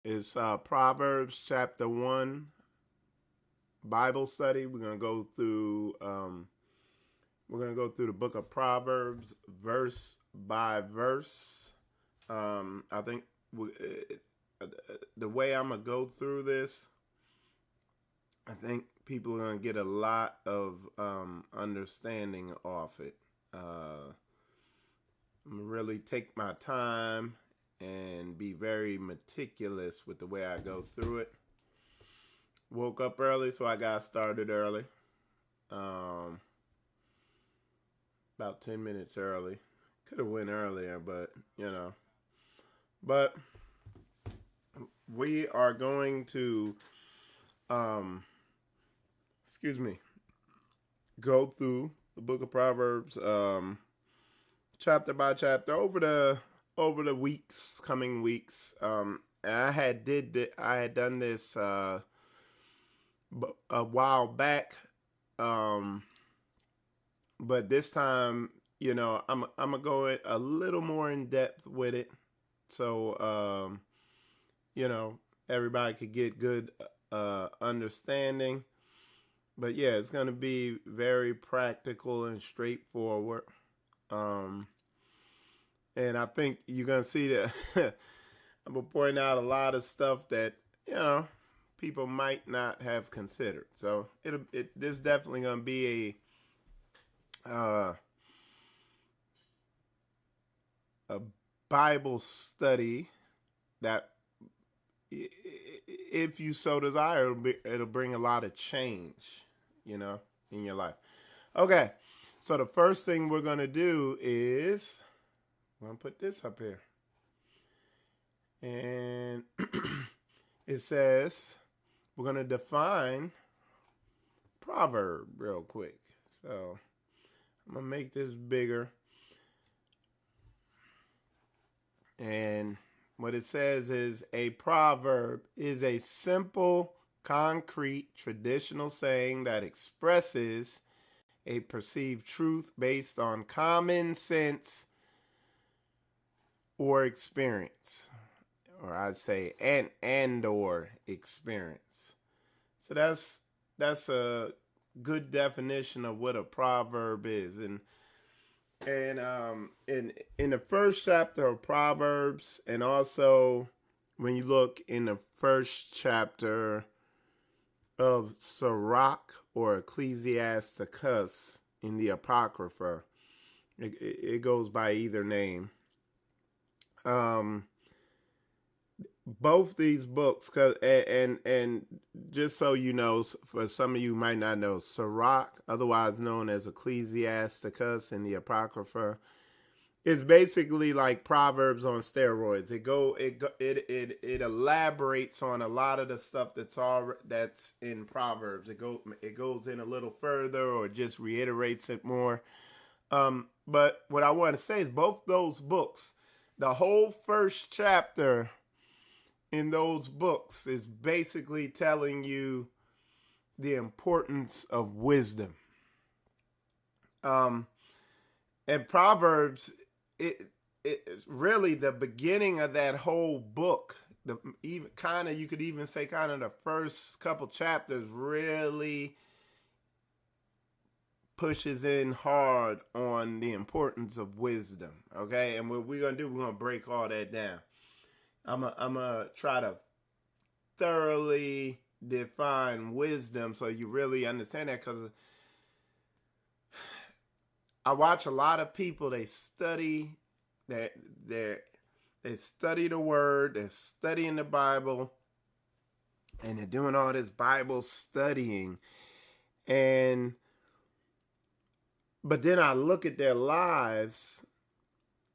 It's Proverbs chapter 1 Bible study. We're gonna go through the book of Proverbs verse by verse. I think the way I'm gonna go through this, I think people are gonna get a lot of understanding off it. I'm gonna really take my time and be very meticulous with the way I go through it. Woke up early, so I got started early. About 10 minutes early. Could have went earlier, but But we are going to, excuse me, go through the book of Proverbs, chapter by chapter over the coming weeks. And I had done this a while back, but this time, I'm gonna go a little more in depth with it, so everybody could get good understanding. But yeah, it's gonna be very practical and straightforward. Um, and I think you're gonna see that I'm gonna point out a lot of stuff that people might not have considered. So this is definitely gonna be a Bible study that, if you so desire, it'll bring a lot of change, in your life. Okay, so the first thing we're gonna do is I'm gonna put this up here, and it says we're gonna define proverb real quick. So I'm gonna make this bigger. And what it says is a proverb is a simple, concrete, traditional saying that expresses a perceived truth based on common sense or experience. Or I'd say and or experience. So that's a good definition of what a proverb is. And in the first chapter of Proverbs, and also when you look in the first chapter of Sirach or Ecclesiasticus in the Apocrypha, it goes by either name. Both these books, and just so you know, for some of you who might not know, Sirach, otherwise known as Ecclesiasticus in the Apocrypha, is basically like Proverbs on steroids. It elaborates on a lot of the stuff that's in Proverbs. It goes in a little further, or just reiterates it more. But what I want to say is both those books, the whole first chapter in those books is basically telling you the importance of wisdom. And Proverbs, it's really the beginning of that whole book. You could even say kind of the first couple chapters really pushes in hard on the importance of wisdom. Okay, and what we're gonna do, we're gonna break all that down. I'm gonna try to thoroughly define wisdom so you really understand that, because I watch a lot of people, they study they study the word, they're studying the Bible, and they're doing all this Bible studying, but then I look at their lives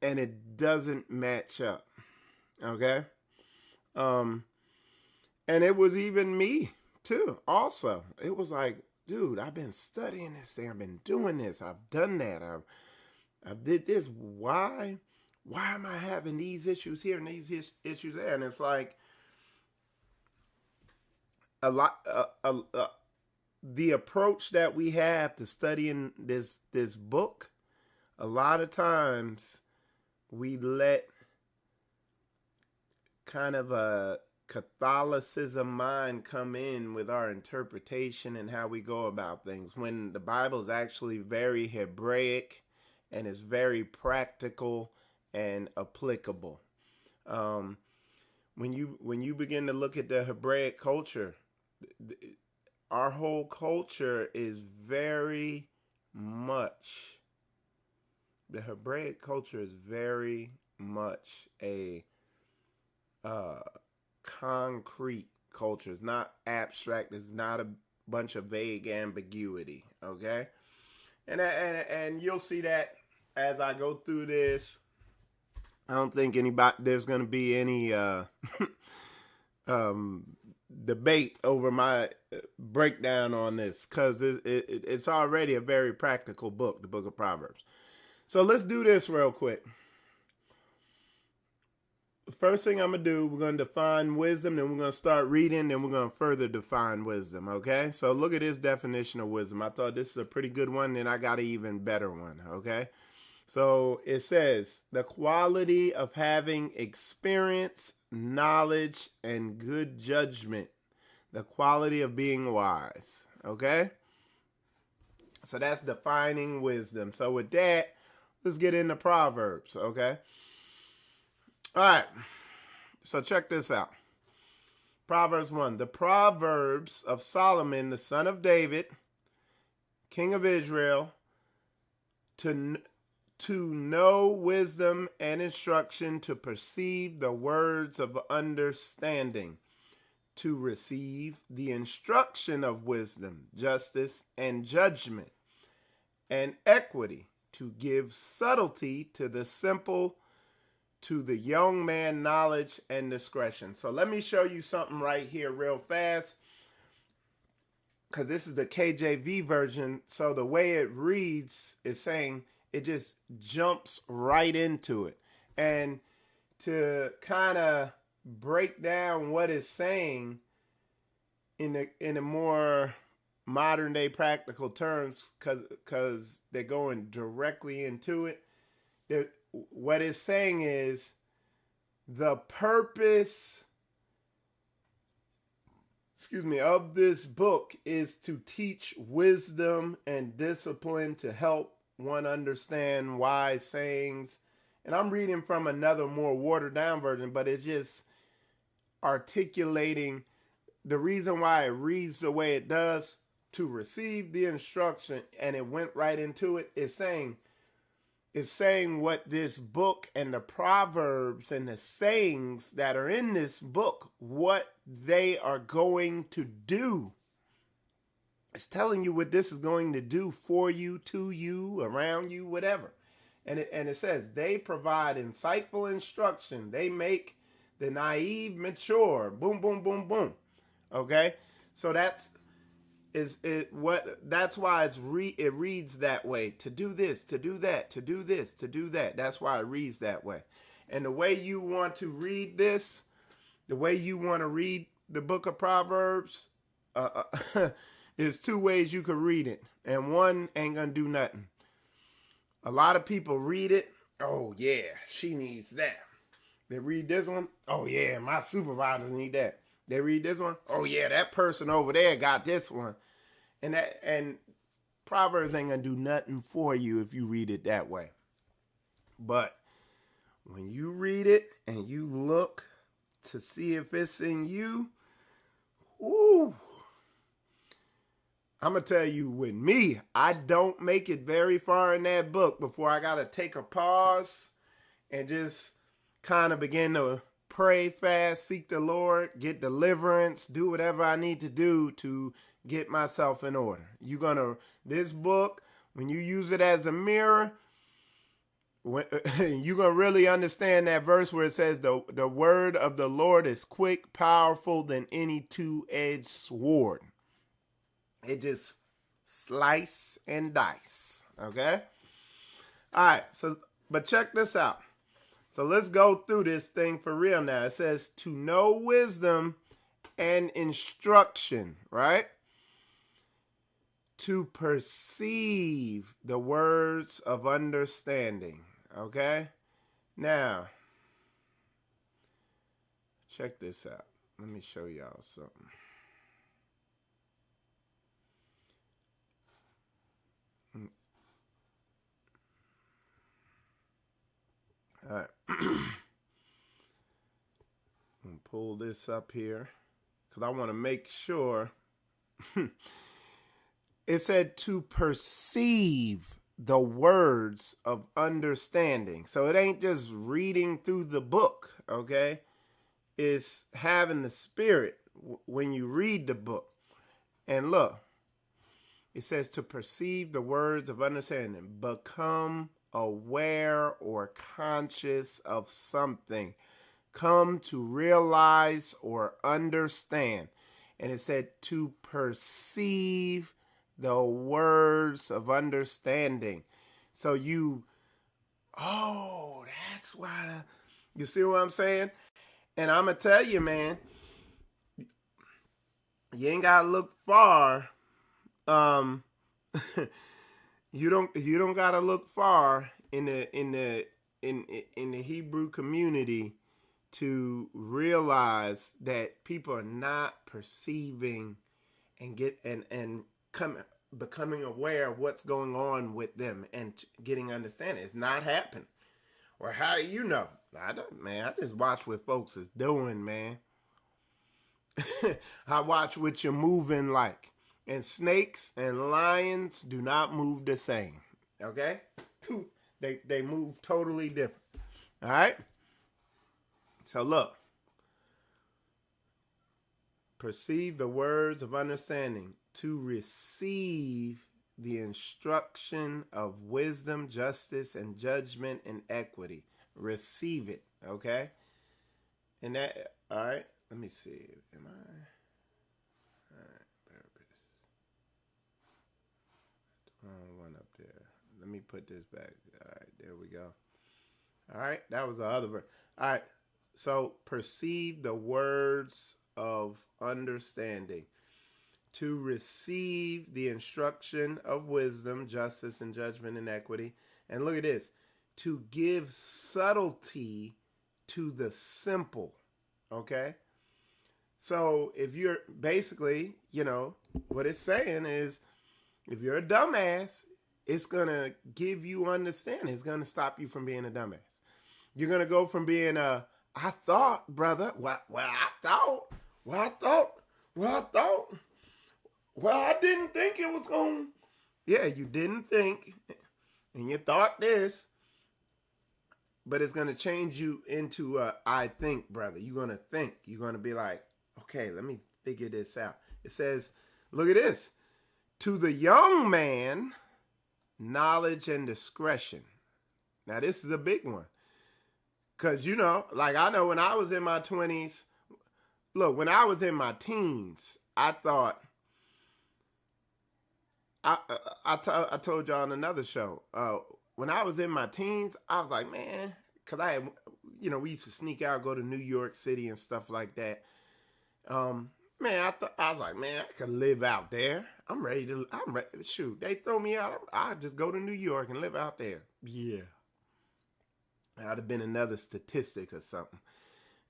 and it doesn't match up. Okay. And it was even me too. Also, it was like, dude, I've been studying this thing. I've been doing this. I've done that. I did this. Why am I having these issues here and these issues there? And it's like a lot. The approach that we have to studying this book, a lot of times we let kind of Catholicism mind come in with our interpretation and how we go about things, when the Bible is actually very Hebraic and is very practical and applicable. When you begin to look at the Hebraic culture, our whole culture is very much, the Hebraic culture is very much a concrete culture. It's not abstract. It's not a bunch of vague ambiguity. Okay, and you'll see that as I go through this. I don't think there's going to be any debate over my breakdown on this, because it's already a very practical book, the book of Proverbs. So let's do this real quick. The first thing I'm going to do, we're going to define wisdom, then we're going to start reading, then we're going to further define wisdom, okay? So look at this definition of wisdom. I thought this is a pretty good one, and I got an even better one, okay? So it says, the quality of having experience, knowledge, and good judgment. The quality of being wise, okay? So that's defining wisdom. So with that, let's get into Proverbs, okay? All right, so check this out. Proverbs 1. The Proverbs of Solomon, the son of David, king of Israel, to know wisdom and instruction, to perceive the words of understanding, to receive the instruction of wisdom, justice, and judgment, and equity, to give subtlety to the simple, to the young man knowledge and discretion. So let me show you something right here real fast, because this is the KJV version. So the way it reads is saying it just jumps right into it. And to kind of break down what it's saying in a more modern day practical terms, because they're going directly into it. What it's saying is the purpose, of this book is to teach wisdom and discipline, to help one understand wise sayings. And I'm reading from another more watered down version, but it's just articulating the reason why it reads the way it does, to receive the instruction, and it went right into it. It's saying what this book and the Proverbs and the sayings that are in this book, what they are going to do. It's telling you what this is going to do for you, to you, around you, whatever. And it says they provide insightful instruction. They make the naive mature. Boom, boom, boom, boom. Okay? So that's why it reads that way. To do this, to do that, to do this, to do that. That's why it reads that way. And the way you want to read this, the way you want to read the book of Proverbs, there's two ways you could read it, and one ain't gonna do nothing. A lot of people read it. Oh yeah, she needs that. They read this one. Oh yeah, my supervisors need that. They read this one. Oh yeah, that person over there got this one. And Proverbs ain't gonna do nothing for you if you read it that way. But when you read it and you look to see if it's in you, ooh, I'm gonna tell you, with me, I don't make it very far in that book before I gotta take a pause and just kind of begin to pray, fast, seek the Lord, get deliverance, do whatever I need to do to get myself in order. This book, when you use it as a mirror, you're going to really understand that verse where it says the word of the Lord is quick, powerful than any two-edged sword. It just slice and dice. Okay? All right. But check this out. So let's go through this thing for real now. It says to know wisdom and instruction, right? To perceive the words of understanding, okay? Now, check this out. let me show y'all something. All right. I'm going to pull this up here because I want to make sure. It said to perceive the words of understanding. So it ain't just reading through the book, okay? It's having the spirit when you read the book. And look, it says to perceive the words of understanding, become aware or conscious of something, come to realize or understand. And it said to perceive the words of understanding. So that's why, you see what I'm saying? And I'm going to tell you, man, you ain't got to look far. You don't got to look far in the Hebrew community to realize that people are not perceiving and becoming aware of what's going on with them and getting understanding. It's not happening. Or how do you know? I don't, man. I just watch what folks is doing, man. I watch what you're moving like. And snakes and lions do not move the same. Okay? They move totally different. All right? So look. Perceive the words of understanding, to receive the instruction of wisdom, justice, and judgment and equity. Receive it, okay? And that, all right, let me see. Am I? All right, wrong one up there. Let me put this back. All right, there we go. All right, that was the other verse. All right, so perceive the words of understanding, to receive the instruction of wisdom, justice, and judgment and equity. And look at this, to give subtlety to the simple, okay? So if you're basically, what it's saying is, if you're a dumbass, it's going to give you understanding. It's going to stop you from being a dumbass. You're going to go from being I thought, brother. Well, I didn't think it was going. Yeah, you didn't think, and you thought this, but it's going to change you into I think, brother. You're going to think. You're going to be like, okay, let me figure this out. It says, look at this. To the young man, knowledge and discretion. Now, this is a big one. Because, like I know when I was in my 20s, look, when I was in my teens, I thought, I told y'all on another show, when I was in my teens, I was like, man, because I had, we used to sneak out, go to New York City and stuff like that. Man, I was like, man, I could live out there. I'm ready. Shoot, they throw me out. I'll just go to New York and live out there. Yeah. I'd have been another statistic or something.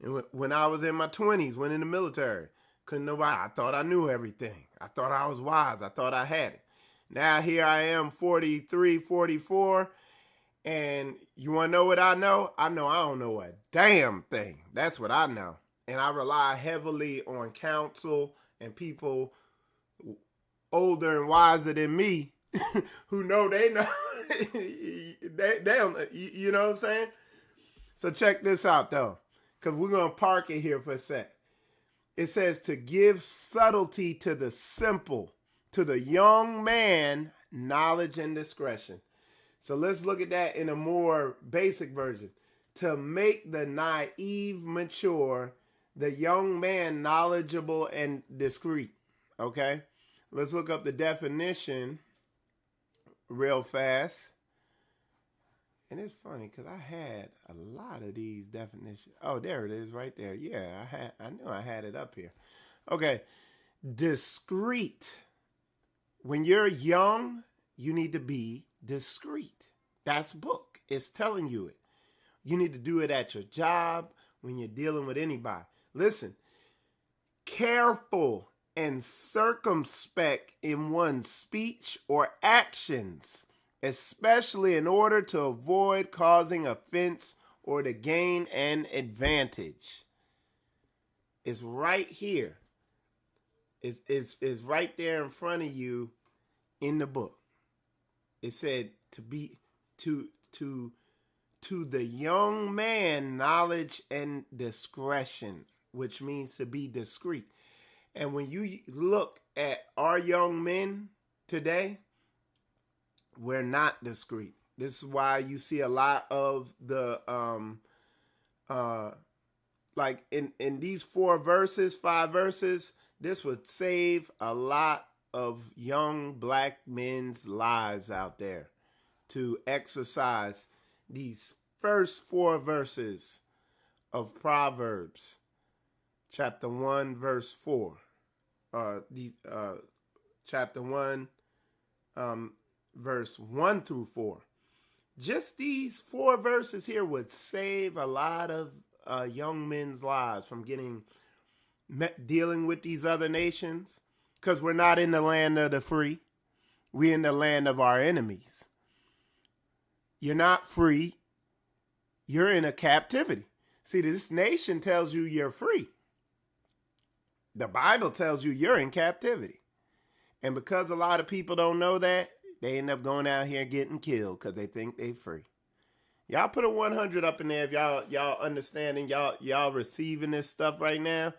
And when I was in my 20s, went in the military, I thought I knew everything. I thought I was wise. I thought I had it. Now here I am, 43, 44, and you want to know what I know? I know I don't know a damn thing. That's what I know. And I rely heavily on counsel and people older and wiser than me who know they know. they don't, you know what I'm saying? So check this out, though, because we're going to park it here for a sec. It says to give subtlety to the simple, to the young man, knowledge and discretion. So let's look at that in a more basic version. To make the naive mature, the young man knowledgeable and discreet. Okay? Let's look up the definition real fast. And it's funny because I had a lot of these definitions. Oh, there it is right there. Yeah, I knew I had it up here. Okay. Discreet. When you're young, you need to be discreet. That's book. It's telling you it. You need to do it at your job, when you're dealing with anybody. Listen, careful and circumspect in one's speech or actions, especially in order to avoid causing offense or to gain an advantage. It's right here. It's right there in front of you in the book. It said to the young man knowledge and discretion, which means to be discreet. And when you look at our young men today, we're not discreet. This is why you see a lot of the like in these 5 verses, this would save a lot of young black men's lives out there, to exercise these first 4 verses of Proverbs, chapter 1, verse 4. Chapter 1, verse 1 through 4. Just these 4 verses here would save a lot of young men's lives from dealing with these other nations, because we're not in the land of the free. We're in the land of our enemies. You're not free. You're in a captivity. See, this nation tells you you're free. The Bible tells you you're in captivity. And because a lot of people don't know that, they end up going out here getting killed because they think they're free. Y'all put a 100 up in there if y'all understanding, y'all receiving this stuff right now.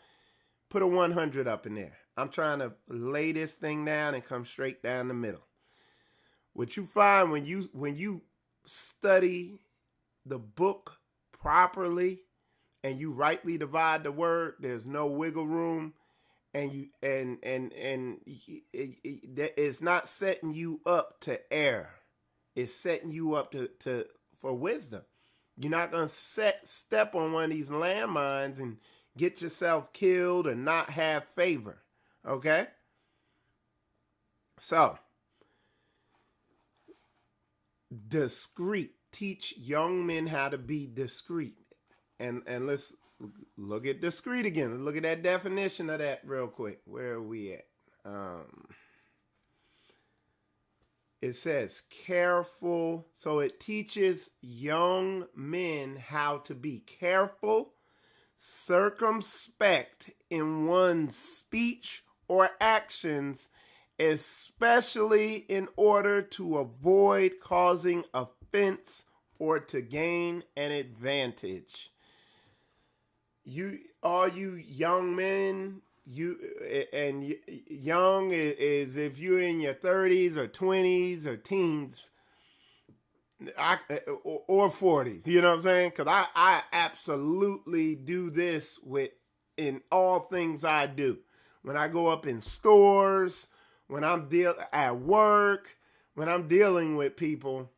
Put a 100 up in there. I'm trying to lay this thing down and come straight down the middle. What you find when you study the book properly and you rightly divide the word, there's no wiggle room, and it's not setting you up to err. It's setting you up for wisdom. You're not going to step on one of these landmines and get yourself killed and not have favor. Okay? So, discreet. Teach young men how to be discreet. And let's look at discreet again. Look at that definition of that real quick. Where are we at? It says careful. So it teaches young men how to be careful, circumspect in one's speech or actions, especially in order to avoid causing offense or to gain an advantage. All you young men, young is if you're in your 30s or 20s or teens, or 40s, you know what I'm saying? Because I absolutely do this in all things I do. When I go up in stores, when I'm at work, when I'm dealing with people,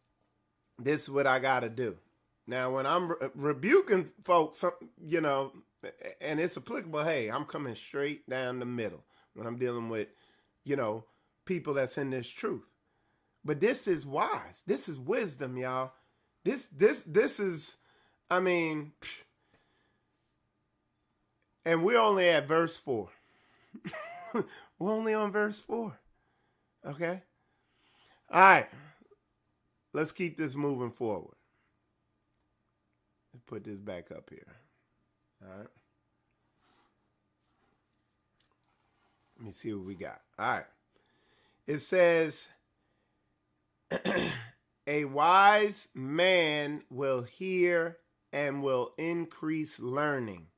this is what I got to do. Now, when I'm rebuking folks, you know, and it's applicable, hey, I'm coming straight down the middle when I'm dealing with, you know, people that's in this truth. But this is wise. This is wisdom, y'all. This is, I mean, and we're only at verse 4. We're only on verse 4. Okay? All right. Let's keep this moving forward. Let's put this back up here. All right. Let me see what we got. All right. It says, a wise man will hear and will increase learning,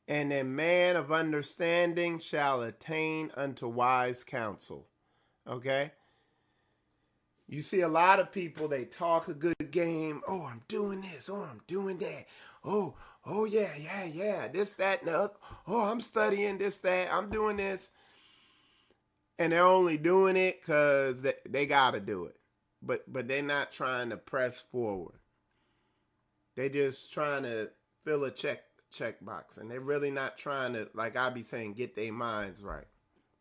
and a man of understanding shall attain unto wise counsel. Okay? You see a lot of people, they talk a good game. Oh, I'm doing this. Oh, I'm doing that. Oh, yeah. This, that, and the other. Oh, I'm studying this, that. I'm doing this. And they're only doing it because they got to do it. But they're not trying to press forward. They're just trying to fill a check box. And they're really not trying to, like I be saying, get their minds right.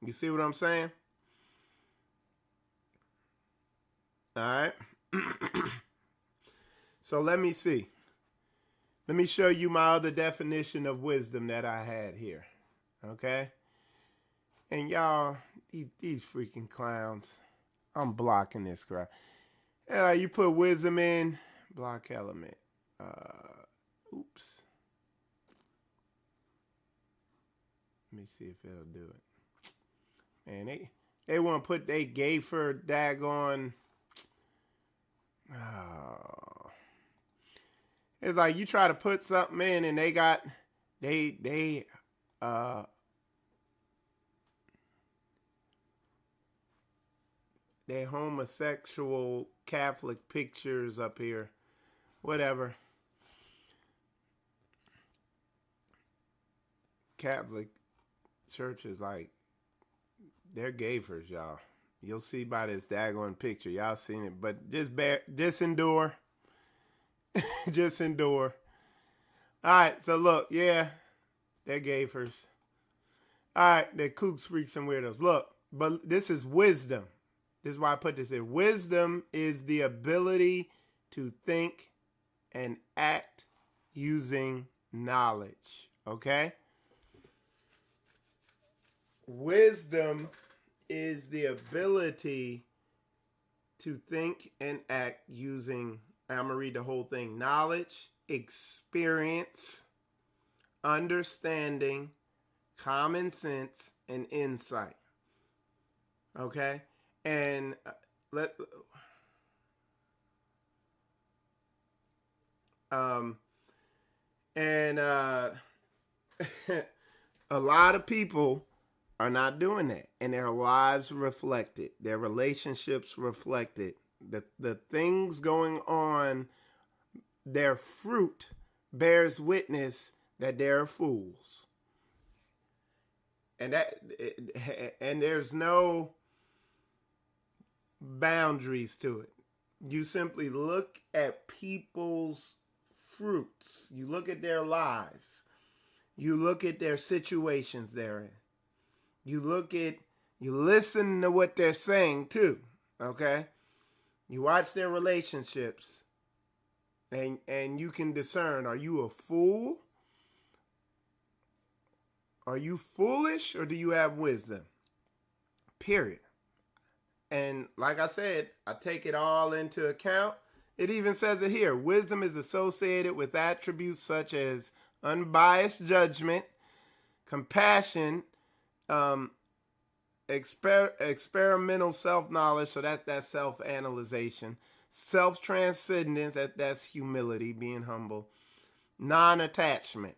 You see what I'm saying? All right. So let me see. Let me show you my other definition of wisdom that I had here. Okay? And y'all, these freaking clowns. I'm blocking this crap. You put wisdom in, block element. Oops. Let me see if it'll do it. Man, they want to put they Gayfer daggone. Oh. It's like you try to put something in and they got they homosexual Catholic pictures up here. Whatever. Catholic church is like, they're Gayfers, y'all. You'll see by this daggone picture. Y'all seen it. But just endure. Just endure. Alright, so look, yeah. They're Gayfers. Alright, they're kooks, freaks, and weirdos. Look, but this is wisdom. This is why I put this in. Wisdom is the ability to think and act using knowledge. Okay? Wisdom is the ability to think and act using, I'm going to read the whole thing, knowledge, experience, understanding, common sense, and insight. Okay? And a lot of people are not doing that, and their lives reflect it. Their relationships reflect it. The things going on, their fruit bears witness that they're fools. And there's no boundaries to it. You simply look at people's fruits. You look at their lives. You look at their situations they're in. You listen to what they're saying too, okay? You watch their relationships, and you can discern, are you a fool? Are you foolish, or do you have wisdom? Period. And like I said, I take it all into account. It even says it here. Wisdom is associated with attributes such as unbiased judgment, compassion, experimental self-knowledge, so that's self-analyzation, self-transcendence, that's humility, being humble, non-attachment,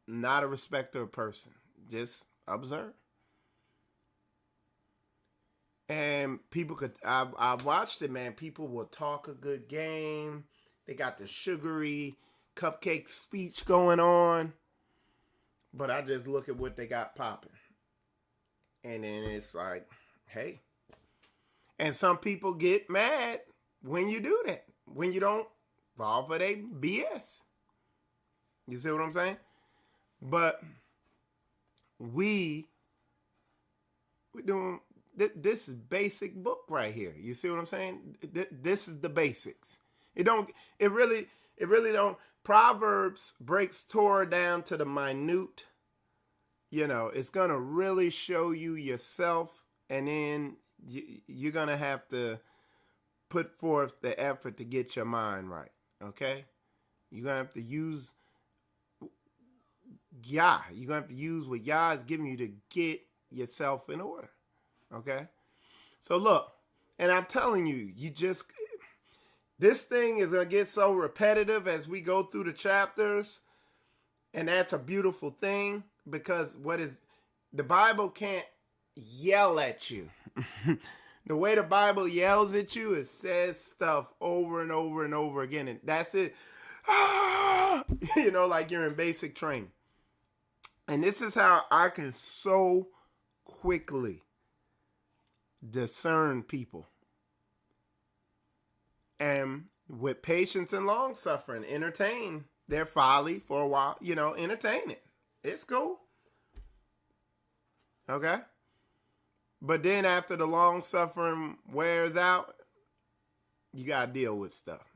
not a respecter of person, just observe. And people I've watched it, man. People will talk a good game. They got the sugary cupcake speech going on. But I just look at what they got popping. And then it's like, hey. And some people get mad when you do that. When you don't fall for their BS. You see what I'm saying? But we're doing... This is basic book right here. You see what I'm saying? This is the basics. It really don't. Proverbs breaks Torah down to the minute. You know, it's going to really show you yourself, and then you're going to have to put forth the effort to get your mind right. Okay? You're going to have to use Yah. You're going to have to use what Yah is giving you to get yourself in order. Okay? So look, and I'm telling you, this thing is going to get so repetitive as we go through the chapters. And that's a beautiful thing, because the Bible can't yell at you. The way the Bible yells at you, it says stuff over and over and over again. And that's it. You know, like you're in basic training. And this is how I can so quickly discern people, and with patience and long suffering, entertain their folly for a while. You know, entertain it. It's cool. Okay? But then after the long suffering wears out, you got to deal with stuff.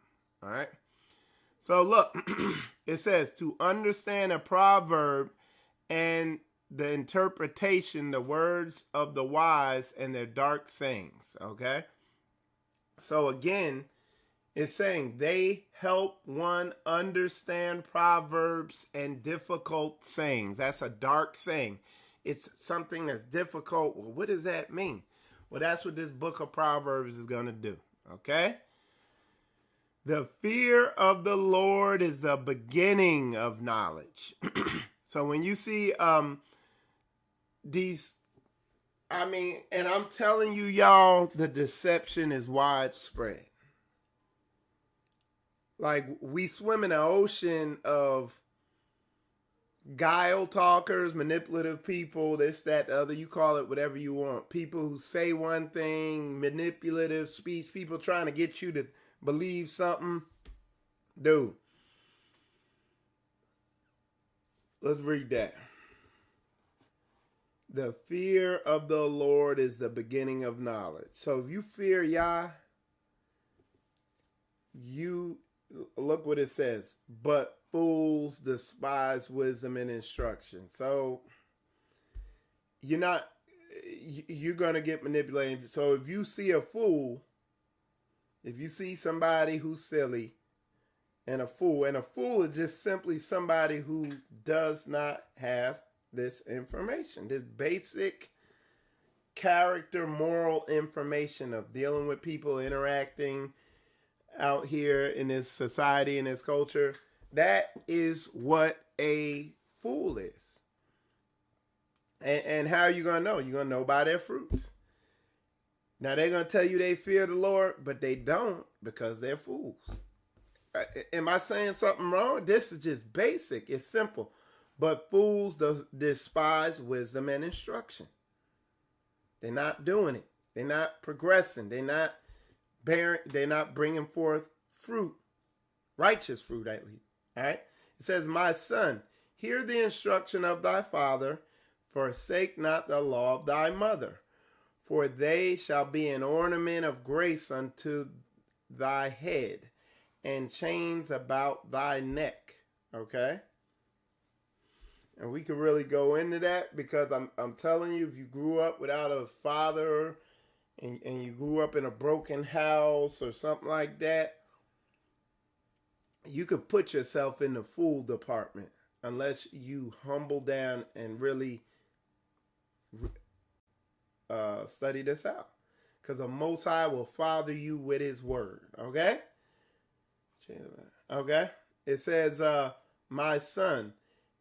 All right? So look, it says to understand a proverb and the interpretation, the words of the wise and their dark sayings. Okay. So again, it's saying they help one understand proverbs and difficult sayings. That's a dark saying. It's something that's difficult. Well, what does that mean? Well, that's what this book of Proverbs is going to do. Okay? The fear of the Lord is the beginning of knowledge. So when you see these, and I'm telling you, y'all, the deception is widespread. Like, we swim in an ocean of guile talkers, manipulative people, this, that, the other. You call it whatever you want. People who say one thing, manipulative speech, people trying to get you to believe something. Dude, let's read that. The fear of the Lord is the beginning of knowledge. So if you fear Yah, you look what it says. But fools despise wisdom and instruction. So you're going to get manipulated. So if you see a fool, if you see somebody who's silly and a fool is just simply somebody who does not have this information, this basic character, moral information of dealing with people, interacting out here in this society, in this culture. That is what a fool is. And how are you going to know? You're going to know by their fruits. Now, they're going to tell you they fear the Lord, but they don't because they're fools. Am I saying something wrong? This is just basic. It's simple. But fools despise wisdom and instruction. They're not doing it. They're not progressing. They're not bringing forth fruit, righteous fruit, at least. All right. It says, my son, hear the instruction of thy father, forsake not the law of thy mother, for they shall be an ornament of grace unto thy head, and chains about thy neck. Okay. And we could really go into that because I'm telling you, if you grew up without a father and you grew up in a broken house or something like that, you could put yourself in the fool department unless you humble down and really study this out. Because the Most High will father you with his word. Okay? Okay? It says, my son,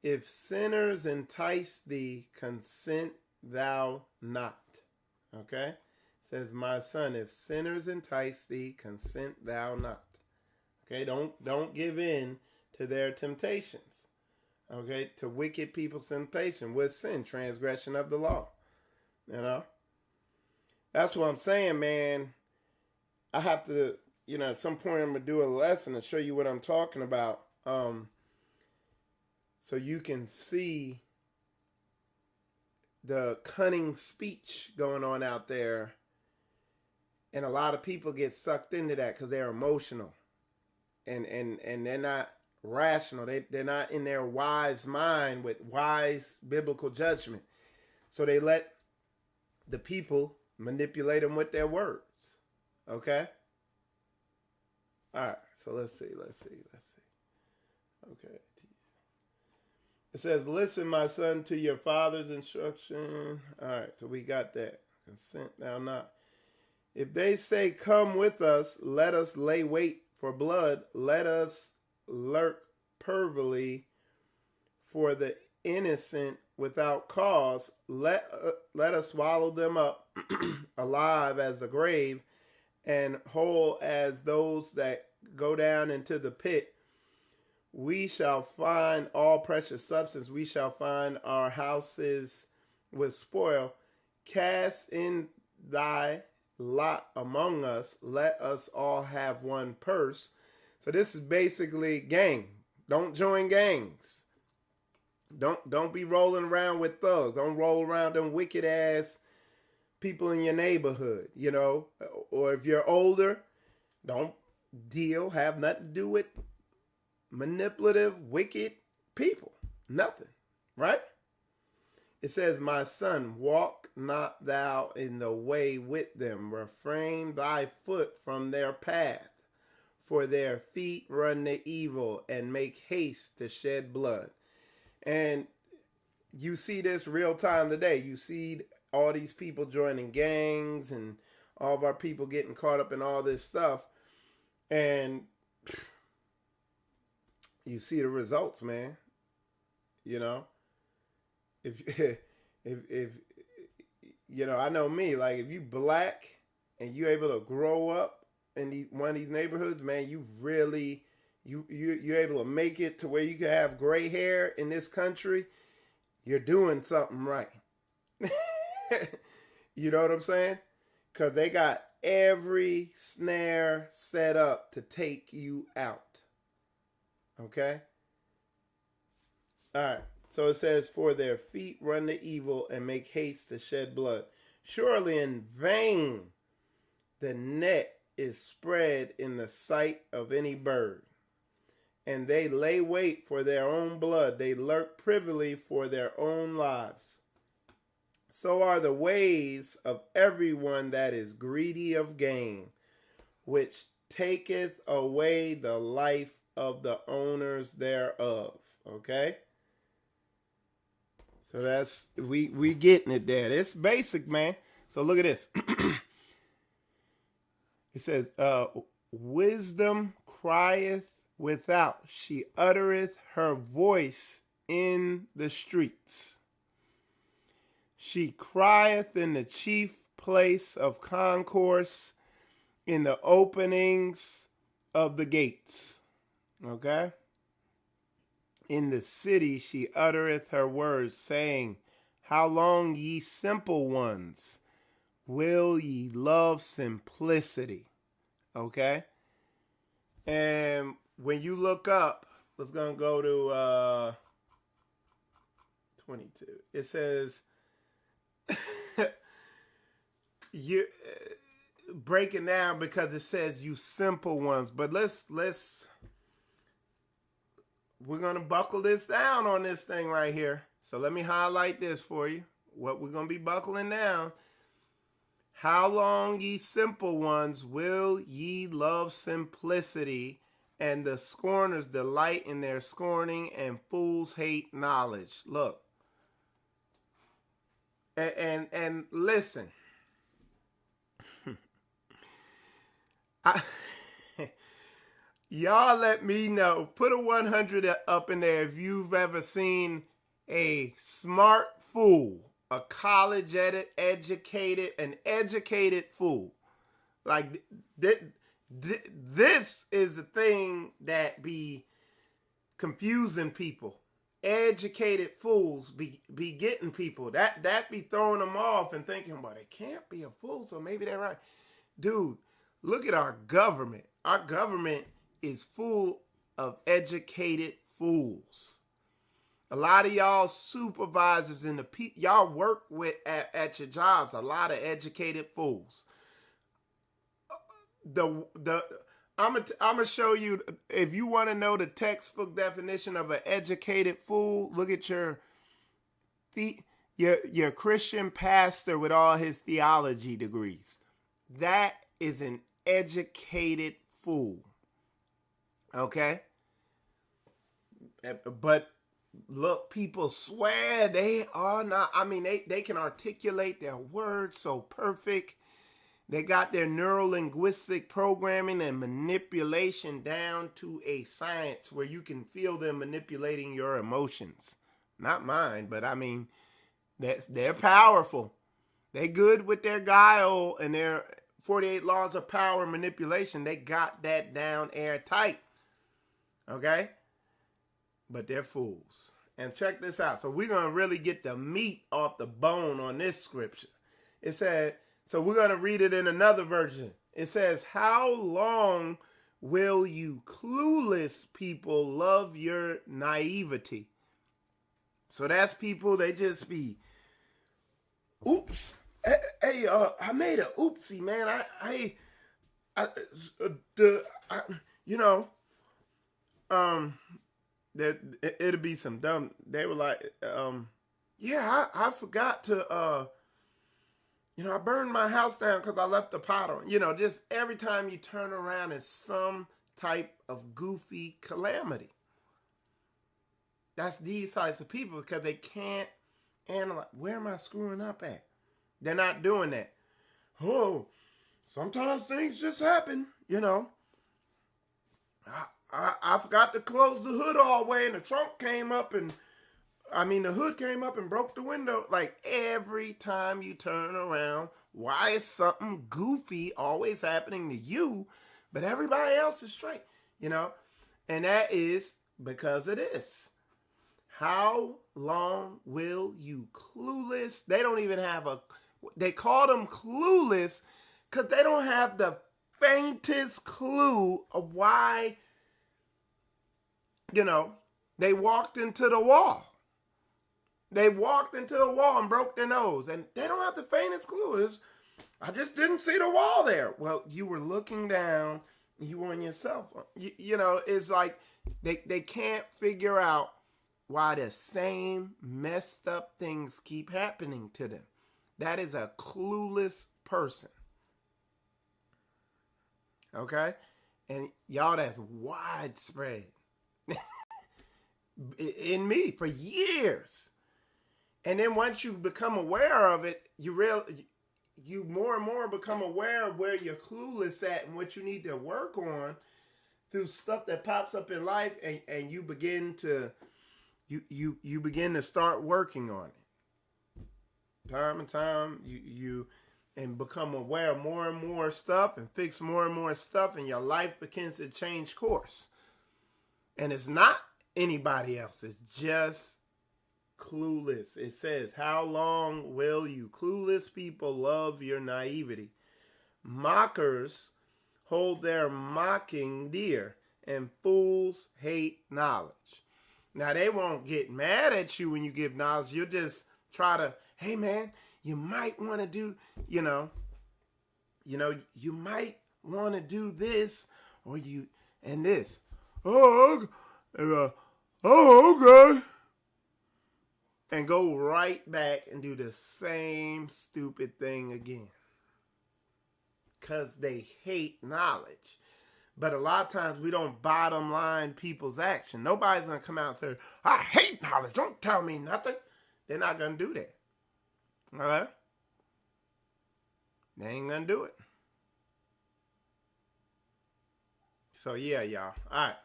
if sinners entice thee, consent thou not. Okay? It says, my son, if sinners entice thee, consent thou not. Okay? Don't give in to their temptations. Okay? To wicked people's temptation. What's sin? Transgression of the law. You know? That's what I'm saying, man. I have to, at some point I'm going to do a lesson and show you what I'm talking about. So you can see the cunning speech going on out there. And a lot of people get sucked into that because they're emotional. And they're not rational. They're not in their wise mind with wise biblical judgment. So they let the people manipulate them with their words. Okay? All right. So let's see. Okay. It says, listen, my son, to your father's instruction. All right. So we got that. Consent thou not. If they say, come with us, let us lay wait for blood. Let us lurk privily for the innocent without cause. Let us swallow them up alive as a grave and whole as those that go down into the pit. We shall find all precious substance. We shall find our houses with spoil. Cast in thy lot among us. Let us all have one purse. So this is basically gang. Don't join gangs. Don't be rolling around with thugs. Don't roll around them wicked ass people in your neighborhood, Or if you're older, don't have nothing to do with manipulative, wicked people. Nothing. Right? It says, my son, walk not thou in the way with them. Refrain thy foot from their path. For their feet run to evil and make haste to shed blood. And you see this real time today. You see all these people joining gangs and all of our people getting caught up in all this stuff. And you see the results, man. You know, if you know, I know me, like if you black and you able to grow up in one of these neighborhoods, man, you really, you're able to make it to where you can have gray hair in this country, you're doing something right. You know what I'm saying? Because they got every snare set up to take you out. Okay? All right. So it says, for their feet run to evil and make haste to shed blood. Surely in vain the net is spread in the sight of any bird. And they lay wait for their own blood. They lurk privily for their own lives. So are the ways of everyone that is greedy of gain, which taketh away the life of the owners thereof. Okay? So that's, we getting it there. It's basic, man. So look at this. It says, wisdom crieth without. She uttereth her voice in the streets. She crieth in the chief place of concourse, in the openings of the gates. Okay? In the city she uttereth her words, saying, how long, ye simple ones, will ye love simplicity? Okay? And when you look up, let's going to go to 22. It says, you breaking down because it says you simple ones, but we're going to buckle this down on this thing right here. So let me highlight this for you. What we're going to be buckling down. How long, ye simple ones, will ye love simplicity, and the scorners delight in their scorning, and fools hate knowledge. Look. And listen. Y'all let me know. Put a 100 up in there if you've ever seen a smart fool, a college educated, an educated fool. Like this is the thing that be confusing people. Educated fools be getting people. That be throwing them off and thinking, well, they can't be a fool, so maybe they're right. Dude, look at our government. Our government is full of educated fools. A lot of y'all supervisors and the people y'all work with at your jobs, a lot of educated fools. I'm gonna show you, if you want to know the textbook definition of an educated fool, look at your Christian pastor with all his theology degrees. That is an educated fool. Okay? But look, people swear they are not. I mean, they can articulate their words so perfect. They got their neuro-linguistic programming and manipulation down to a science where you can feel them manipulating your emotions. Not mine, but I mean, they're powerful. They good with their guile and their 48 laws of power manipulation. They got that down airtight. Okay? But they're fools. And check this out. So we're going to really get the meat off the bone on this scripture. It said, so we're going to read it in another version. It says, how long will you clueless people love your naivety? So that's people, they just be, oops. Hey, I made a oopsie, man. It'll be some dumb. They were like, yeah, I forgot to, I burned my house down because I left the pot on. Just every time you turn around, it's some type of goofy calamity. That's these types of people because they can't analyze. Where am I screwing up at? They're not doing that. Oh, sometimes things just happen, I forgot to close the hood all the way, and the trunk came up, the hood came up and broke the window. Like every time you turn around, why is something goofy always happening to you, but everybody else is straight, And that is because of this. How long will you clueless? They don't even have they call them clueless because they don't have the faintest clue of why, they walked into the wall. They walked into the wall and broke their nose, and they don't have the faintest clue. I just didn't see the wall there. Well, you were looking down, you were on your cell phone. It's like they can't figure out why the same messed up things keep happening to them. That is a clueless person. Okay? And y'all, that's widespread in me for years. And then once you become aware of it, you more and more become aware of where you're clueless at and what you need to work on through stuff that pops up in life, and you begin to you begin to start working on it. Time and time, you and become aware of more and more stuff and fix more and more stuff, and your life begins to change course. And it's not anybody else. It's just clueless. It says, how long will you clueless people love your naivety? Mockers hold their mocking dear, and fools hate knowledge. Now, they won't get mad at you when you give knowledge. You'll just try to, hey, man, you might want to do, you might want to do this or and this. Oh, okay. And go right back and do the same stupid thing again. Because they hate knowledge. But a lot of times we don't bottom line people's action. Nobody's going to come out and say, I hate knowledge. Don't tell me nothing. They're not going to do that. All right? They ain't going to do it. So, yeah, y'all. All right.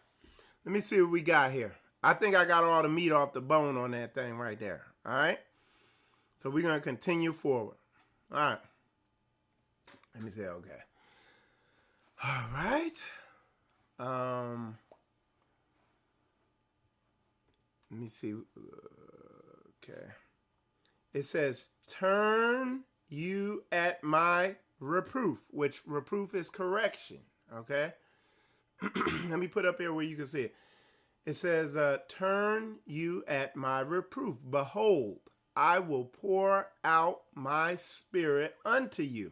Let me see what we got here. I think I got all the meat off the bone on that thing right there. All right? So, we're going to continue forward. All right. Let me say, okay. All right. Let me see. Okay. It says, turn you at my reproof, which reproof is correction. Okay. Let me put up here where you can see it. It says, turn you at my reproof. Behold, I will pour out my spirit unto you.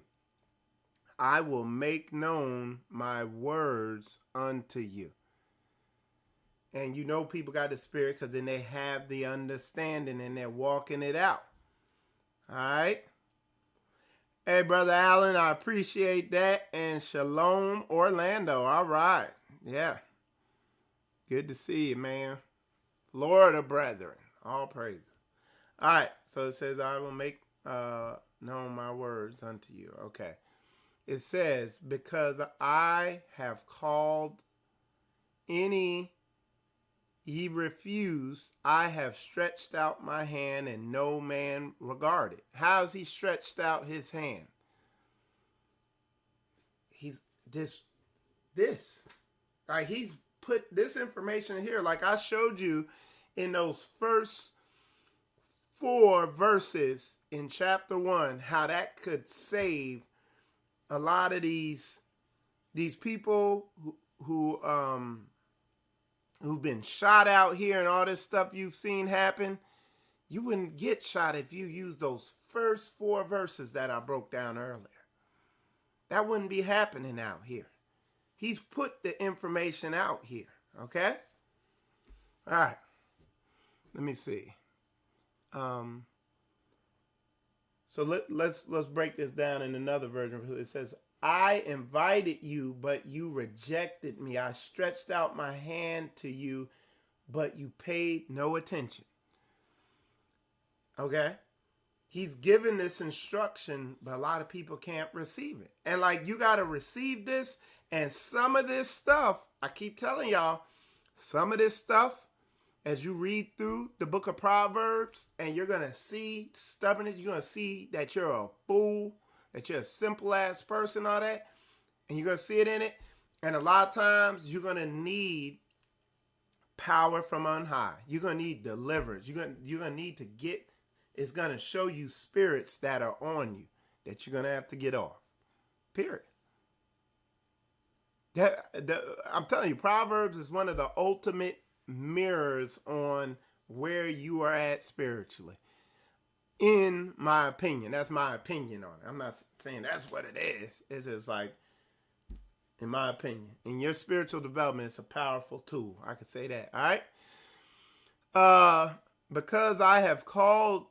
I will make known my words unto you. And people got the spirit because then they have the understanding and they're walking it out. All right. Hey, Brother Allen, I appreciate that. And Shalom, Orlando. All right. Yeah. Good to see you, man. Florida brethren. All praises. All right. So it says, I will make known my words unto you. Okay. It says, because I have called any ye refuse, I have stretched out my hand and no man regarded. How has he stretched out his hand? He's this. Like he's put this information here. Like I showed you in those first 4 verses in chapter 1, how that could save a lot of these people who've been shot out here and all this stuff you've seen happen. You wouldn't get shot if you used those first 4 verses that I broke down earlier. That wouldn't be happening out here. He's put the information out here. Okay? All right. Let me see. So let's break this down in another version. It says, I invited you, but you rejected me. I stretched out my hand to you, but you paid no attention. Okay? He's given this instruction, but a lot of people can't receive it. And like, you got to receive this. And some of this stuff, I keep telling y'all, some of this stuff, as you read through the book of Proverbs, and you're going to see stubbornness, you're going to see that you're a fool, that you're a simple ass person, all that. And you're going to see it in it. And a lot of times you're going to need power from on high. You're going to need deliverance. You're going to need to get, it's going to show you spirits that are on you that you're going to have to get off. Period. I'm telling you, Proverbs is one of the ultimate mirrors on where you are at spiritually. In my opinion. That's my opinion on it. I'm not saying that's what it is. It's just like, in my opinion, in your spiritual development, it's a powerful tool. I can say that. All right. Because I have called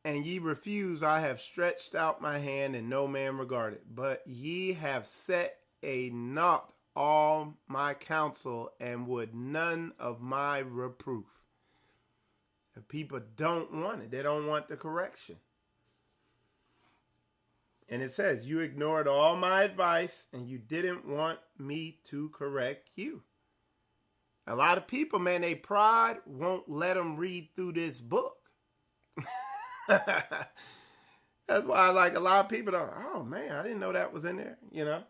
and ye refuse, I have stretched out my hand and no man regarded. But ye have set a naught all my counsel and would none of my reproof. The people don't want it. They don't want the correction. And it says, you ignored all my advice and you didn't want me to correct you. A lot of people, man, they pride won't let them read through this book. That's why, like, a lot of people don't, oh man, I didn't know that was in there, you know.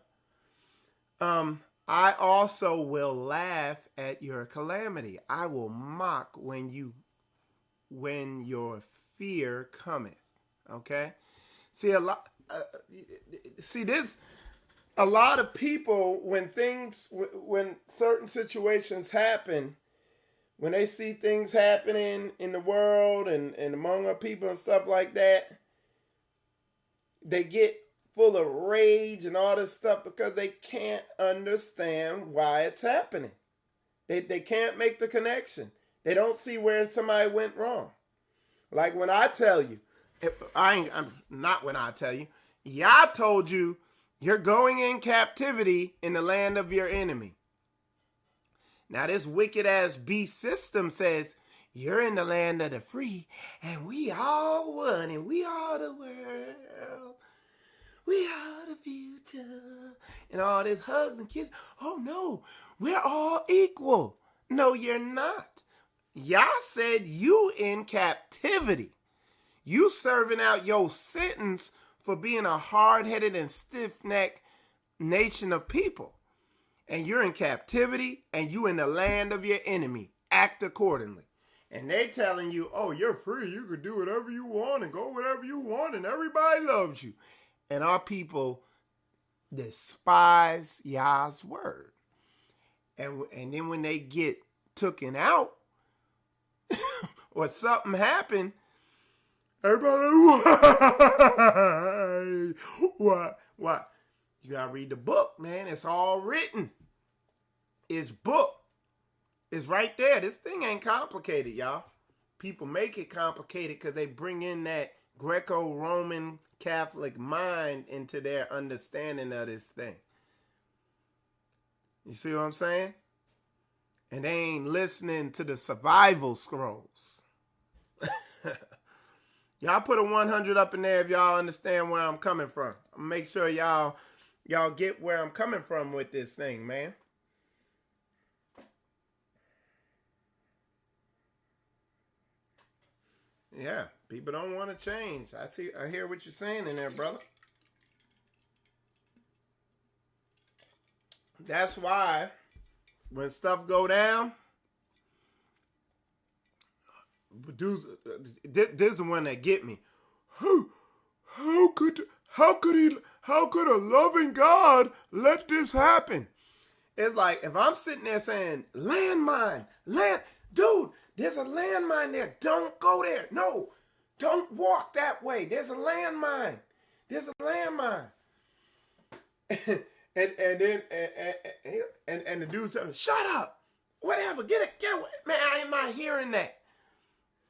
I also will laugh at your calamity. I will mock when your fear cometh. Okay? See, a lot of people, when certain situations happen, when they see things happening in the world and among our people and stuff like that, they get full of rage and all this stuff because they can't understand why it's happening. They can't make the connection. They don't see where somebody went wrong. Like when I tell you, Yah told you you're going in captivity in the land of your enemy. Now this wicked ass beast system says you're in the land of the free and we all one and we are the world. We are the future. And all this hugs and kisses. Oh no, we're all equal. No, you're not. Yah said you in captivity. You serving out your sentence for being a hard-headed and stiff-necked nation of people. And you're in captivity and you in the land of your enemy. Act accordingly. And they telling you, oh, you're free. You can do whatever you want and go wherever you want and everybody loves you. And our people despise Yah's word. And then when they get taken out or something happened, everybody, why? Why? You got to read the book, man. It's all written. It's book. It's right there. This thing ain't complicated, y'all. People make it complicated because they bring in that Greco-Roman Catholic mind into their understanding of this thing. You see what I'm saying? And they ain't listening to the survival scrolls. Y'all put a 100 up in there if y'all understand where I'm coming from. I'll make sure y'all get where I'm coming from with this thing, man. Yeah, people don't want to change. I hear what you're saying in there, brother. That's why when stuff go down, dudes, this is the one that get me. How could a loving God let this happen? It's like if I'm sitting there saying landmine, dude, there's a landmine there. Don't go there. No, don't walk that way. There's a landmine. There's a landmine. and the dude said, shut up. Whatever. Get away. Man, I am not hearing that.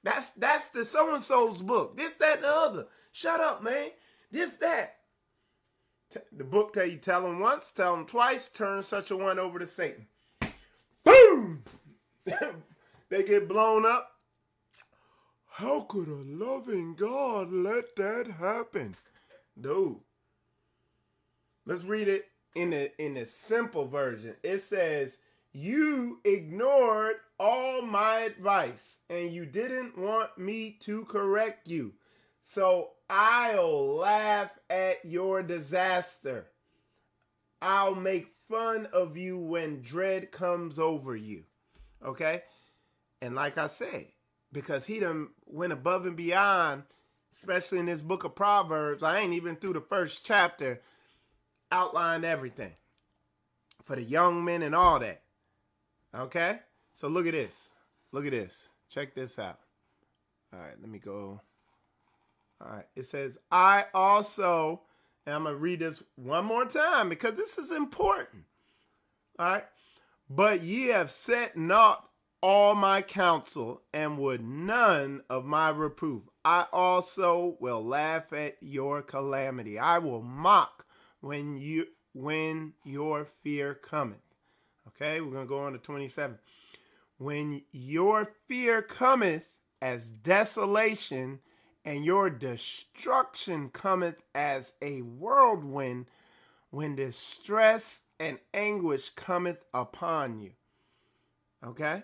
That's the so-and-so's book. This, that, and the other. Shut up, man. This, that. The book tell you, tell them once, tell them twice, turn such a one over to Satan. Boom! They get blown up. How could a loving God let that happen? Dude. Let's read it in the simple version. It says, you ignored all my advice and you didn't want me to correct you. So I'll laugh at your disaster. I'll make fun of you when dread comes over you. Okay? And like I said, because he done went above and beyond, especially in this book of Proverbs, I ain't even through the first chapter, outlined everything for the young men and all that. Okay? So look at this. Look at this. Check this out. All right, let me go. All right, it says, I also, and I'm going to read this one more time because this is important. All right. But ye have set not all my counsel and would none of my reproof. I also will laugh at your calamity. I will mock when your fear cometh. Okay, we're going to go on to 27. When your fear cometh as desolation, and your destruction cometh as a whirlwind, when distress and anguish cometh upon you. Okay?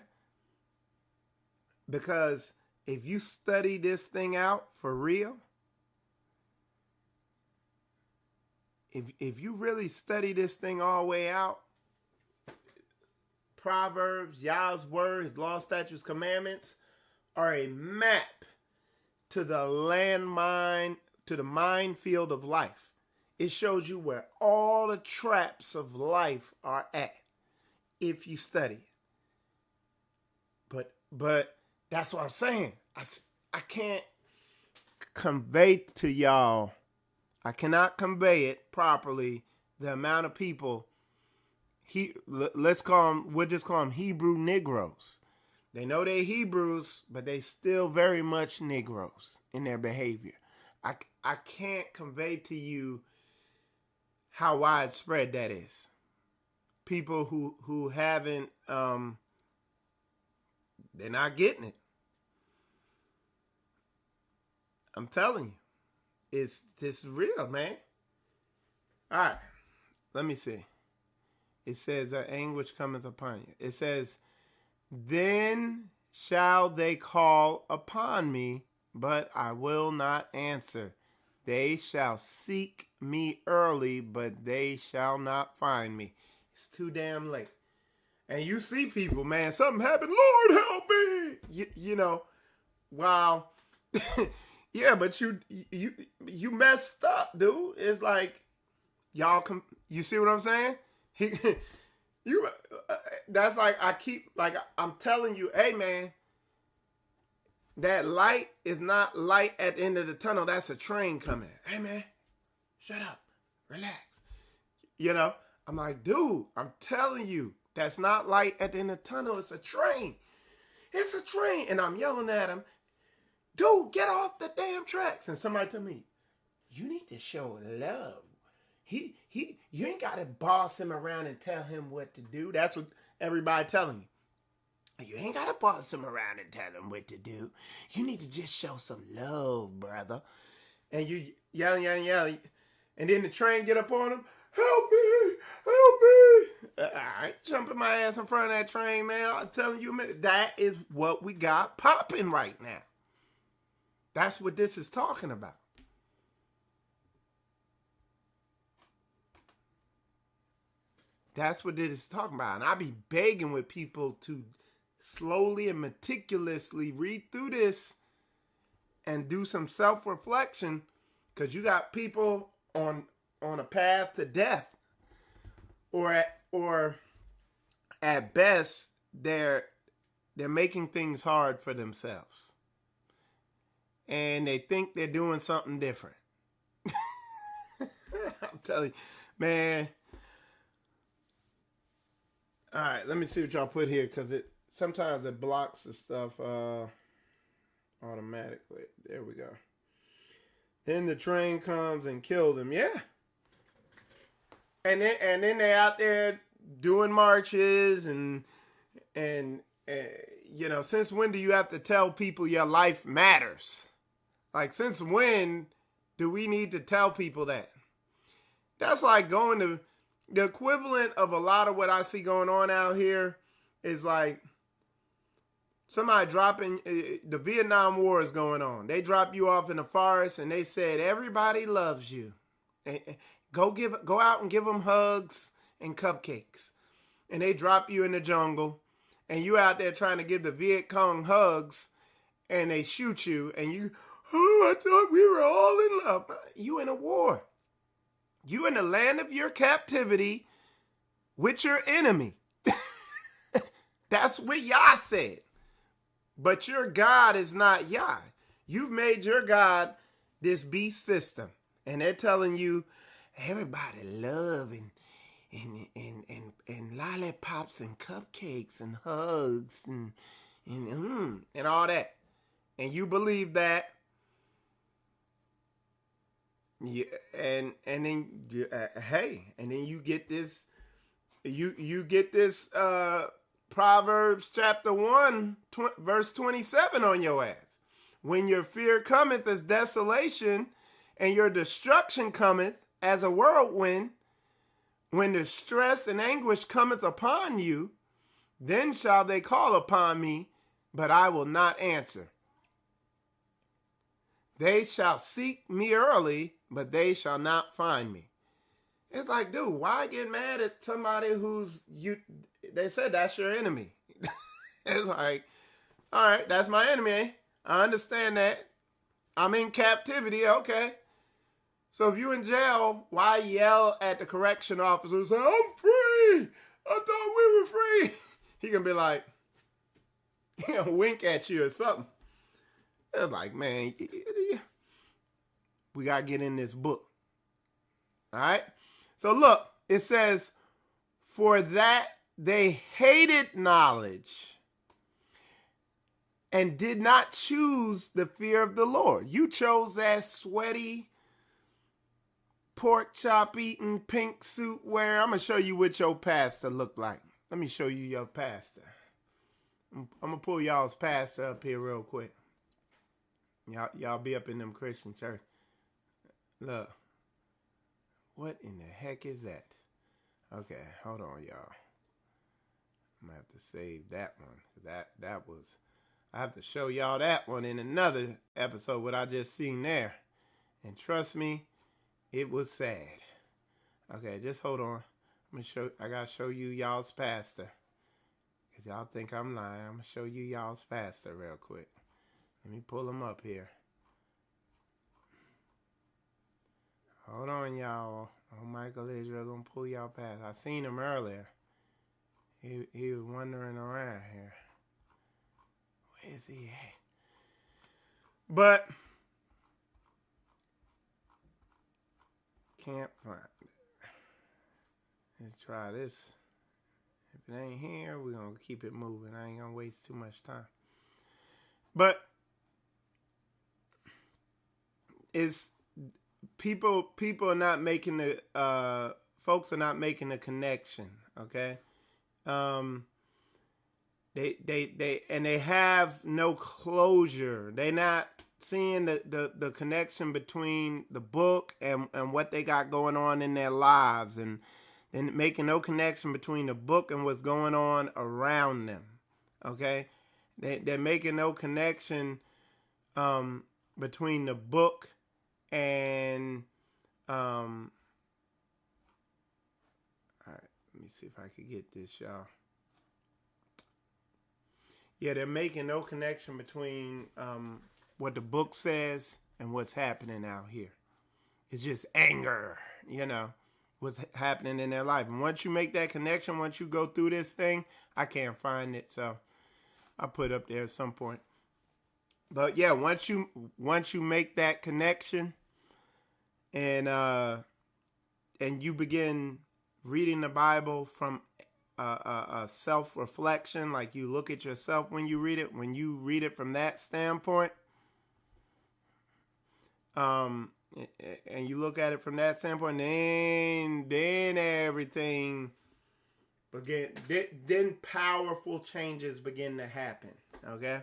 Because if you study this thing out for real, if you really study this thing all the way out, Proverbs, Yah's word, his law, statutes, commandments are a map to the landmine, to the minefield of life. It shows you where all the traps of life are at if you study it. But that's what I'm saying. I can't convey to y'all, I cannot convey it properly, the amount of people, we'll just call them Hebrew Negroes. They know they're Hebrews, but they still very much Negroes in their behavior. I can't convey to you how widespread that is. People who haven't, they're not getting it. I'm telling you, it's just real, man. All right, let me see. It says, anguish cometh upon you. It says, then shall they call upon me, but I will not answer. They shall seek me early, but they shall not find me. It's too damn late. And you see people, man, something happened. Lord, help me. You know, wow. Yeah, but you messed up, dude. It's like, y'all you see what I'm saying? That's like, I'm telling you, hey, man, that light is not light at the end of the tunnel. That's a train coming. Hey, man, shut up. Relax. You know, I'm like, dude, I'm telling you, that's not light at the end of the tunnel. It's a train. It's a train. And I'm yelling at him, dude, get off the damn tracks. And somebody told me, you need to show love. You ain't got to boss him around and tell him what to do. That's what everybody telling you. You ain't got to boss him around and tell him what to do. You need to just show some love, brother. And you yelling. And then the train get up on him. Help me! Help me! I ain't jumping my ass in front of that train, man. I'm telling you, man, that is what we got popping right now. That's what this is talking about. That's what it is talking about. And I be begging with people to slowly and meticulously read through this and do some self-reflection, because you got people on a path to death, or at best they're making things hard for themselves, and they think they're doing something different. I'm telling you, man. All right, let me see what y'all put here, because sometimes it blocks the stuff automatically. There we go. Then the train comes and kills them. Yeah. And then they out there doing marches and since when do you have to tell people your life matters? Like, since when do we need to tell people that? That's like going to the equivalent of a lot of what I see going on out here is like somebody dropping the Vietnam War is going on. They drop you off in the forest and they said everybody loves you. Go out and give them hugs and cupcakes. And they drop you in the jungle and you out there trying to give the Viet Cong hugs and they shoot you and you, oh, I thought we were all in love. You in a war. You in the land of your captivity with your enemy. That's what Yah said. But your God is not Yah. You've made your God this beast system. And they're telling you everybody love and lollipops and cupcakes and hugs and all that. And you believe that. Yeah, and then and then you get this you get this Proverbs chapter 1 verse 27 on your ass. When your fear cometh as desolation and your destruction cometh as a whirlwind, when distress and anguish cometh upon you, then shall they call upon me, but I will not answer. They shall seek me early, but they shall not find me. It's like, dude, why get mad at somebody who's you? They said that's your enemy. It's like, all right, that's my enemy. I understand that. I'm in captivity. Okay. So if you in jail, why yell at the correction officer and say, I'm free? I thought we were free. He can be like, he gonna wink at you or something. It's like, man, we got to get in this book. All right? So look, it says, for that they hated knowledge and did not choose the fear of the Lord. You chose that sweaty, pork chop eating, pink suit wearing. I'm going to show you what your pastor looked like. Let me show you your pastor. I'm going to pull y'all's pastor up here real quick. Y'all be up in them Christian church. Look. What in the heck is that? Okay, hold on, y'all. I'm going to have to save that one. That was... I have to show y'all that one in another episode, what I just seen there. And trust me, it was sad. Okay, just hold on. I got to show you y'all's pastor. Because y'all think I'm lying. I'm going to show you y'all's pastor real quick. Let me pull him up here. Hold on, y'all. Oh, Michael Israel gonna pull y'all past. I seen him earlier. He was wandering around here. Where is he at? But can't find it. Let's try this. If it ain't here, we're gonna keep it moving. I ain't gonna waste too much time. But it's people are not making the folks are not making the connection. Okay, they have no closure. They're not seeing the connection between the book and what they got going on in their lives, and making no connection between the book and what's going on around them. Okay, they're making no connection between the book and all right, let me see if I could get this, y'all. Yeah, they're making no connection between what the book says and what's happening out here. It's just anger, what's happening in their life. And once you make that connection, once you go through this thing, I can't find it, so I'll put it up there at some point. But yeah, once you make that connection and you begin reading the Bible from a self-reflection, like you look at yourself when you read it from that standpoint, and you look at it from that standpoint, then everything begin. Then powerful changes begin to happen. Okay,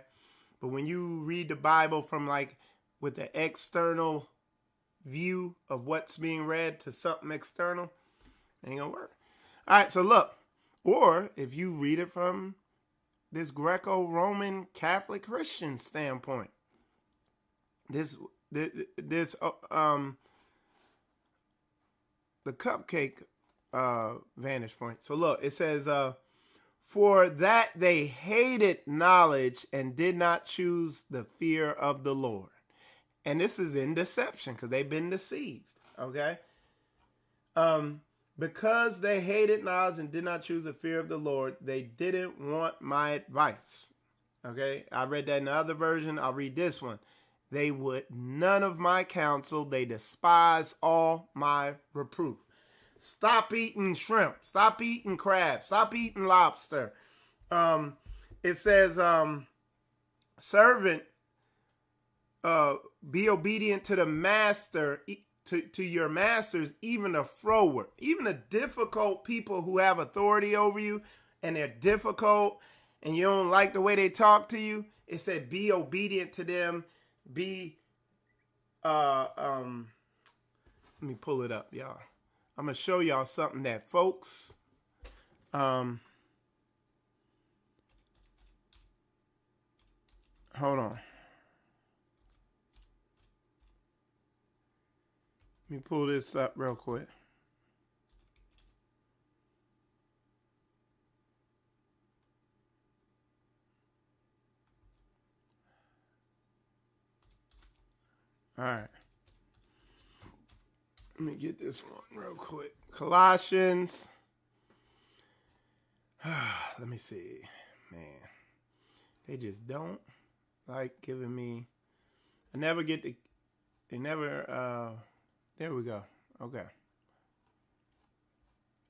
but when you read the Bible from like with the external view of what's being read to something external, it ain't gonna work. All right, so look, or if you read it from this Greco-Roman Catholic Christian standpoint, this the cupcake vantage point. So look, it says, for that they hated knowledge and did not choose the fear of the Lord. And this is in deception because they've been deceived. Okay. Because they hated knowledge and did not choose the fear of the Lord, they didn't want my advice. Okay. I read that in the other version. I'll read this one. They would none of my counsel. They despise all my reproof. Stop eating shrimp. Stop eating crab. Stop eating lobster. It says, servant, be obedient to the master, to your masters, even a froward, even the difficult people who have authority over you and they're difficult and you don't like the way they talk to you. It said, be obedient to them. Be, let me pull it up, y'all. I'm going to show y'all something that folks, hold on. Let me pull this up real quick. All right. Let me get this one real quick. Colossians. Let me see. Man. They just don't like giving me. I never get the. They never. There we go. Okay.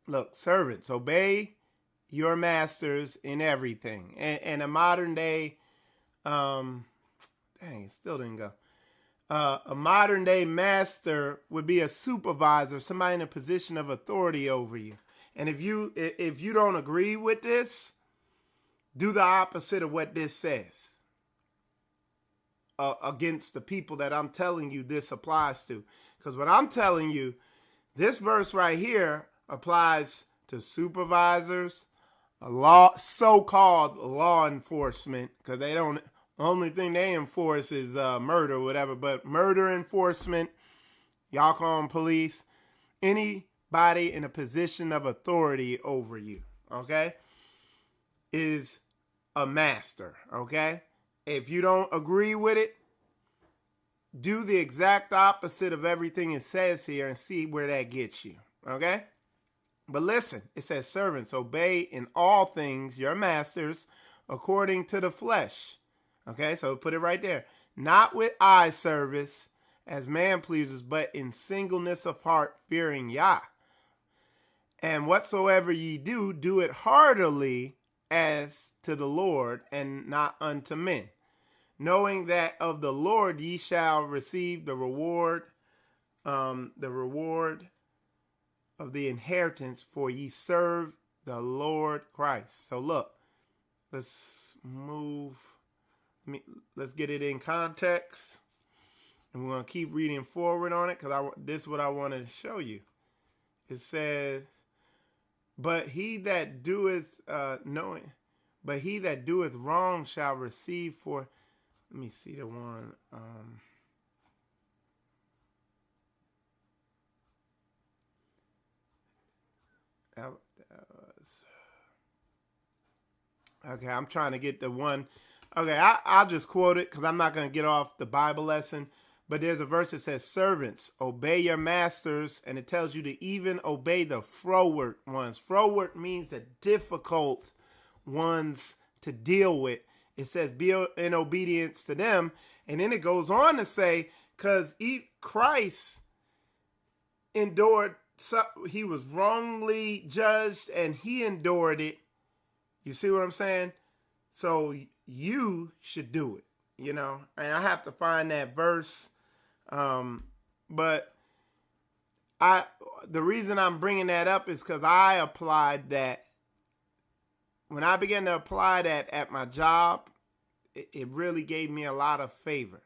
Look, servants, obey your masters in everything. And a modern day. Dang, it still didn't go. A modern day master would be a supervisor, somebody in a position of authority over you. And if you don't agree with this, do the opposite of what this says against the people that I'm telling you this applies to. Because what I'm telling you, this verse right here applies to supervisors, so-called law enforcement, because they don't. Only thing they enforce is murder or whatever. But murder enforcement, y'all call them police, anybody in a position of authority over you, okay, is a master, okay? If you don't agree with it, do the exact opposite of everything it says here and see where that gets you, okay? But listen, it says, servants, obey in all things your masters according to the flesh. Okay, so put it right there. Not with eye service as man pleasers, but in singleness of heart, fearing Yah. And whatsoever ye do, do it heartily as to the Lord and not unto men. Knowing that of the Lord ye shall receive the reward of the inheritance, for ye serve the Lord Christ. So look, let's move. Let's get it in context, and we're going to keep reading forward on it because this is what I want to show you. It says, but he that doeth wrong shall receive for. Let me see the one. Okay, I'm trying to get the one. Okay, I'll just quote it because I'm not going to get off the Bible lesson. But there's a verse that says, servants, obey your masters. And it tells you to even obey the froward ones. Froward means the difficult ones to deal with. It says, be in obedience to them. And then it goes on to say, because Christ endured, he was wrongly judged and he endured it. You see what I'm saying? So you should do it, you know. And I have to find that verse. But the reason I'm bringing that up is because I applied that. When I began to apply that at my job, it really gave me a lot of favor.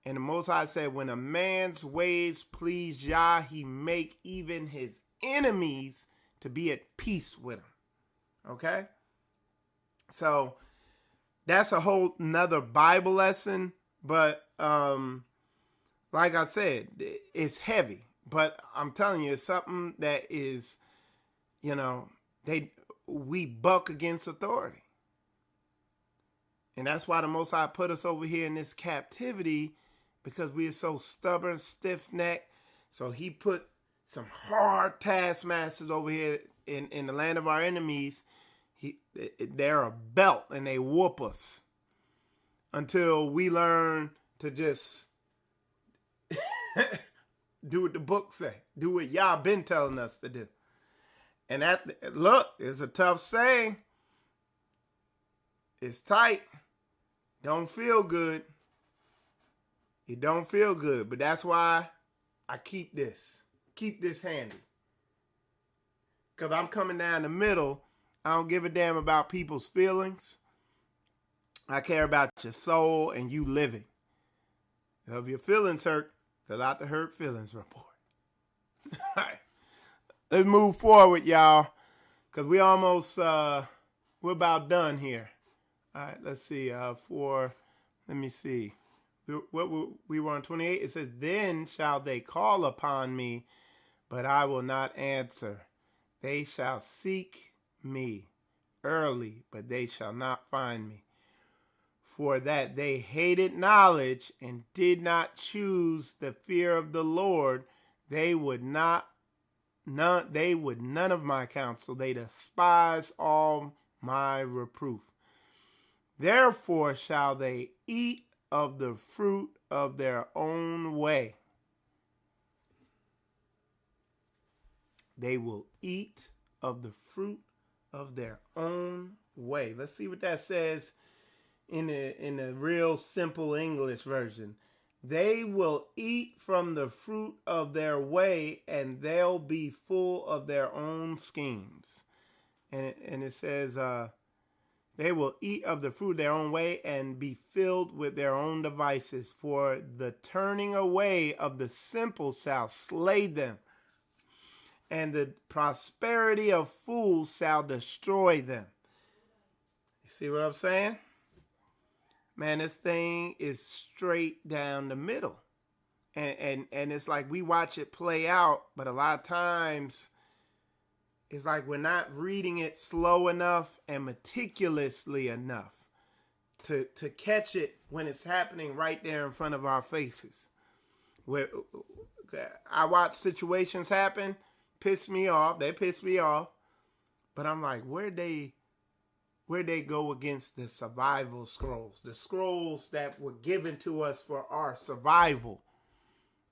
And the Most High said, when a man's ways please Yah, he make even his enemies to be at peace with him. Okay? So that's a whole nother Bible lesson. But like I said, it's heavy. But I'm telling you, it's something that is, we buck against authority. And that's why the Most High put us over here in this captivity, because we are so stubborn, stiff-necked. So he put some hard taskmasters over here in the land of our enemies. They're a belt and they whoop us until we learn to just do what the book say. Do what y'all been telling us to do. And look, it's a tough saying. It's tight. Don't feel good. It don't feel good. But that's why I keep this. Keep this handy. Because I'm coming down the middle. I don't give a damn about people's feelings. I care about your soul and you living. If your feelings hurt, fill out the hurt feelings report. All right. Let's move forward, y'all. Because we almost, we're about done here. All right, let's see. Let me see. We were on 28. It says, then shall they call upon me, but I will not answer. They shall seek me early, but they shall not find me. For that they hated knowledge and did not choose the fear of the Lord, they would none of my counsel. They despise all my reproof. Therefore shall they eat of the fruit of their own way. They will eat of the fruit of their own way. Let's see what that says in the real simple English version. They will eat from the fruit of their way, and they'll be full of their own schemes. And it says, they will eat of the fruit of their own way and be filled with their own devices. For the turning away of the simple shall slay them, and the prosperity of fools shall destroy them. You see what I'm saying? Man, this thing is straight down the middle. And it's like we watch it play out, but a lot of times it's like we're not reading it slow enough and meticulously enough to catch it when it's happening right there in front of our faces. Where I watch situations happen, piss me off. They piss me off. But I'm like, where'd they go against the survival scrolls? The scrolls that were given to us for our survival.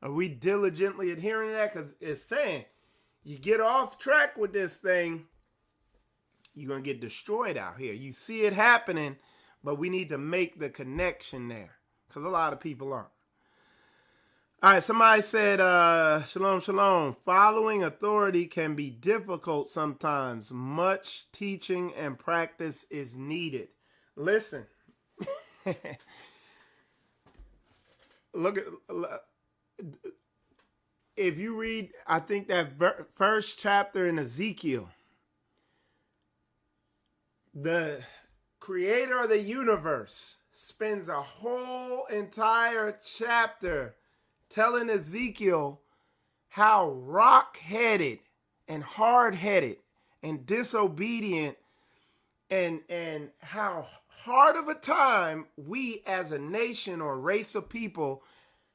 Are we diligently adhering to that? Because it's saying, you get off track with this thing, you're going to get destroyed out here. You see it happening, but we need to make the connection there. Because a lot of people aren't. All right, somebody said, shalom, shalom. Following authority can be difficult sometimes. Much teaching and practice is needed. Listen. Look at, if you read, I think that first chapter in Ezekiel, the creator of the universe spends a whole entire chapter telling Ezekiel how rock-headed and hard-headed and disobedient and how hard of a time we as a nation or race of people,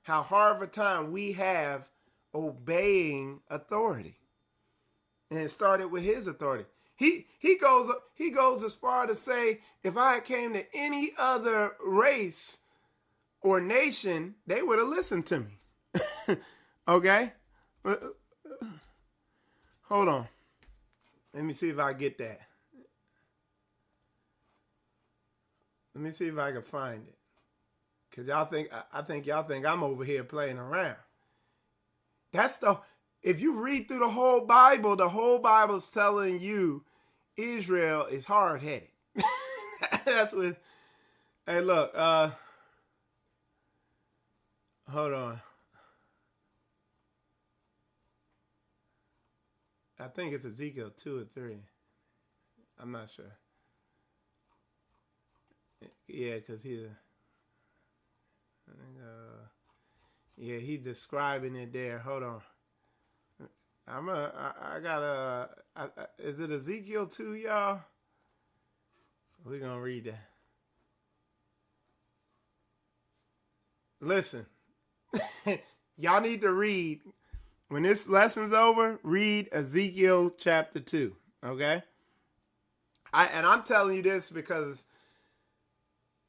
how hard of a time we have obeying authority. And it started with his authority. He goes as far to say, if I came to any other race or nation, they would have listened to me. Okay? Hold on. Let me see if I get that. Let me see if I can find it. Because I think y'all think I'm over here playing around. If you read through the whole Bible's telling you Israel is hard-headed. That's what, hey, look, hold on. I think it's Ezekiel 2 or 3. I'm not sure. Yeah, because he's describing it there. Hold on. Is it Ezekiel 2, y'all? We're going to read that. Listen, y'all need to read, when this lesson's over, read Ezekiel chapter 2, okay? And I'm telling you this because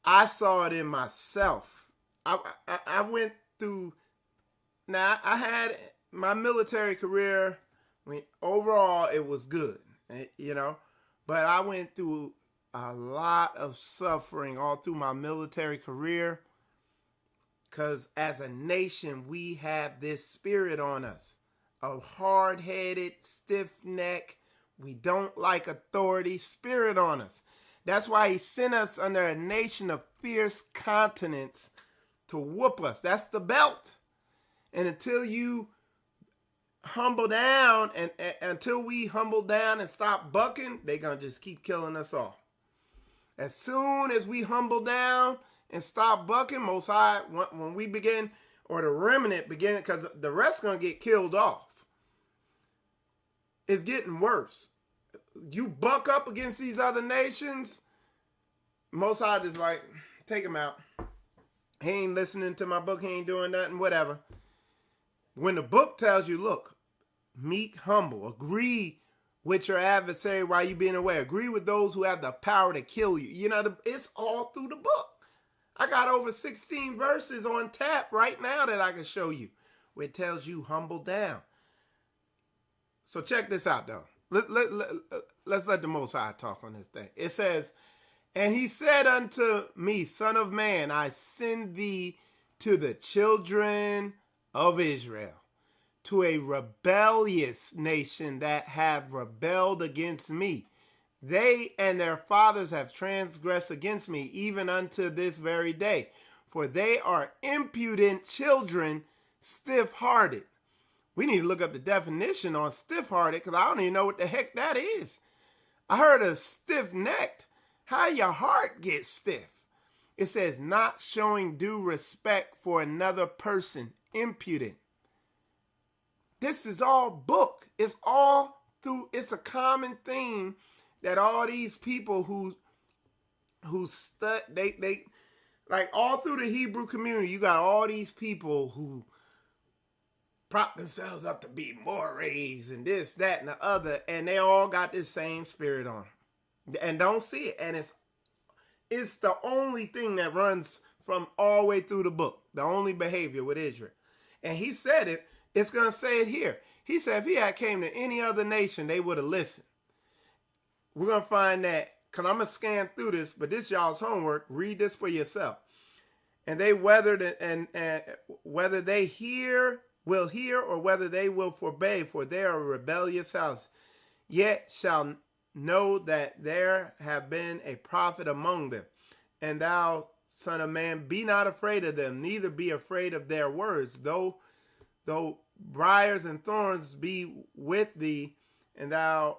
I saw it in myself. I went through, now I had my military career, overall it was good, you know, but I went through a lot of suffering all through my military career because as a nation, we have this spirit on us, a hard-headed, stiff-necked, we don't like authority spirit on us. That's why he sent us under a nation of fierce continents to whoop us. That's the belt. And until you humble down, and until we humble down and stop bucking, they're going to just keep killing us off. As soon as we humble down and stop bucking, Most High, when we begin, or the remnant begin, because the rest going to get killed off. It's getting worse. You buck up against these other nations, Most High is like, take him out. He ain't listening to my book. He ain't doing nothing, whatever. When the book tells you, look, meek, humble, agree with your adversary while you being away. Agree with those who have the power to kill you. You know, it's all through the book. I got over 16 verses on tap right now that I can show you where it tells you humble down. So check this out, though. Let's let the Most High talk on this thing. It says, and he said unto me, Son of man, I send thee to the children of Israel, to a rebellious nation that have rebelled against me. They and their fathers have transgressed against me, even unto this very day. For they are impudent children, stiff-hearted. We need to look up the definition on stiff-hearted, because I don't even know what the heck that is. I heard of stiff-necked. How your heart gets stiff? It says, not showing due respect for another person, impudent. This is all book. It's all through, it's a common theme that all these people who they like all through the Hebrew community, you got all these people who prop themselves up to be mores and this, that, and the other, and they all got this same spirit on them and don't see it. And it's the only thing that runs from all the way through the book, the only behavior with Israel. And he said it, it's going to say it here. He said if he had came to any other nation, they would have listened. We're going to find that, because I'm going to scan through this, but this y'all's homework. Read this for yourself. And they weathered it, and whether they will hear, or whether they will forbey, for they are a rebellious house. Yet shall know that there have been a prophet among them. And thou, son of man, be not afraid of them, neither be afraid of their words, though briars and thorns be with thee, and thou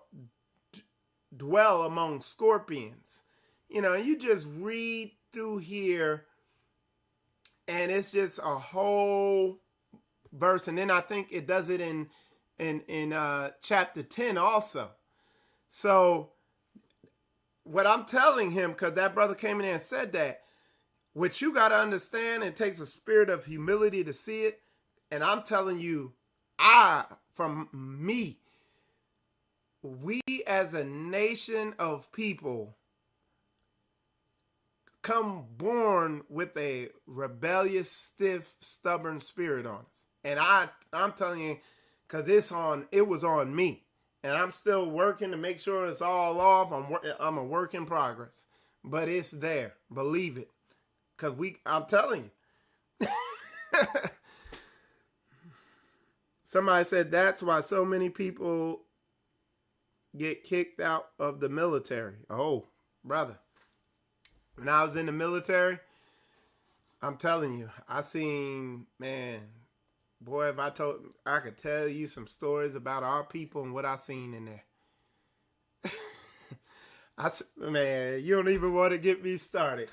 dwell among scorpions. You know, you just read through here, and it's just a whole verse. And then I think it does it in chapter 10 also. So what I'm telling him, because that brother came in there and said that, what you got to understand, it takes a spirit of humility to see it. And I'm telling you, we as a nation of people come born with a rebellious, stiff, stubborn spirit on us. And I'm telling you, because it was on me. And I'm still working to make sure it's all off. I'm a work in progress. But it's there. Believe it. Because I'm telling you. Somebody said that's why so many people get kicked out of the military. Oh, brother. When I was in the military, I'm telling you, I seen, man, boy, if I could tell you some stories about our people and what I seen in there. Man, you don't even want to get me started.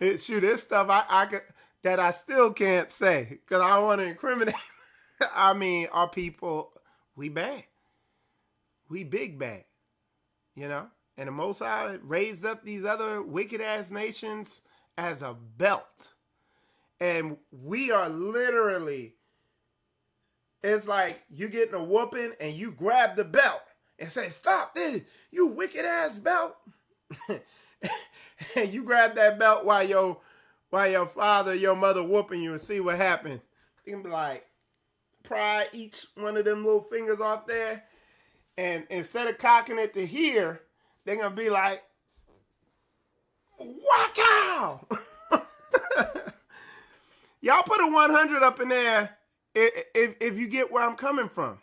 Shoot, this stuff I could, that I still can't say because I don't want to incriminate. I mean, our people, we bad. We big bad, you know? And the Most High raised up these other wicked ass nations as a belt. And we are literally, it's like you getting a whooping and you grab the belt and say, stop this, you wicked ass belt. And you grab that belt while your father, your mother whooping you and see what happened. You can be like, pry each one of them little fingers off there. And instead of cocking it to here, they're going to be like, wow. Y'all put a 100 up in there if you get where I'm coming from.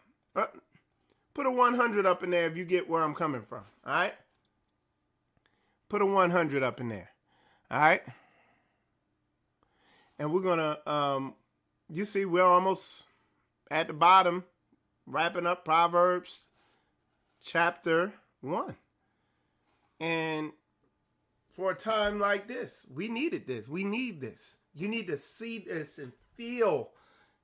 Put a 100 up in there if you get where I'm coming from. All right? Put a 100 up in there. All right? And we're going to, you see, we're almost at the bottom, wrapping up Proverbs chapter 1. And for a time like this, we needed this. We need this. You need to see this and feel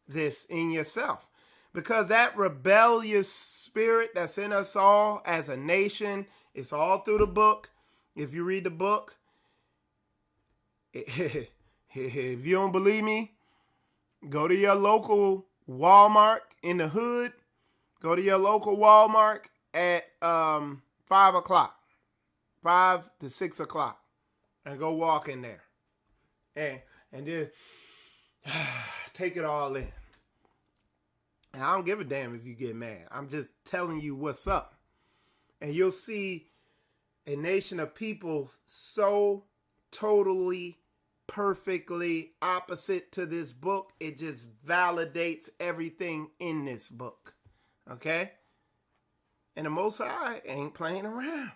this in yourself. Because that rebellious spirit that's in us all as a nation, it's all through the book. If you read the book, if you don't believe me, go to your local Walmart in the hood. Go to your local Walmart at 5 o'clock, 5 to 6 o'clock, and go walk in there. And just take it all in. And I don't give a damn if you get mad. I'm just telling you what's up. And you'll see a nation of people so totally, perfectly opposite to this book. It just validates everything in this book. Okay? And the Most High ain't playing around.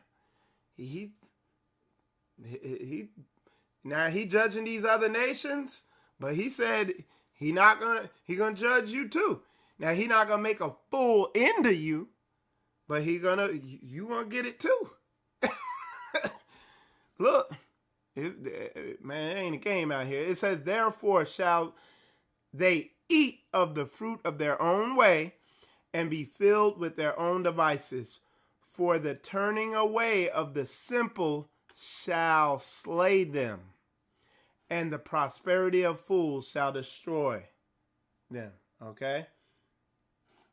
Now he judging these other nations, but he said he gonna judge you too. Now he not gonna make a fool into you, but you gonna get it too. Look, man, it ain't a game out here. It says, therefore shall they eat of the fruit of their own way and be filled with their own devices. For the turning away of the simple shall slay them, and the prosperity of fools shall destroy them. Okay?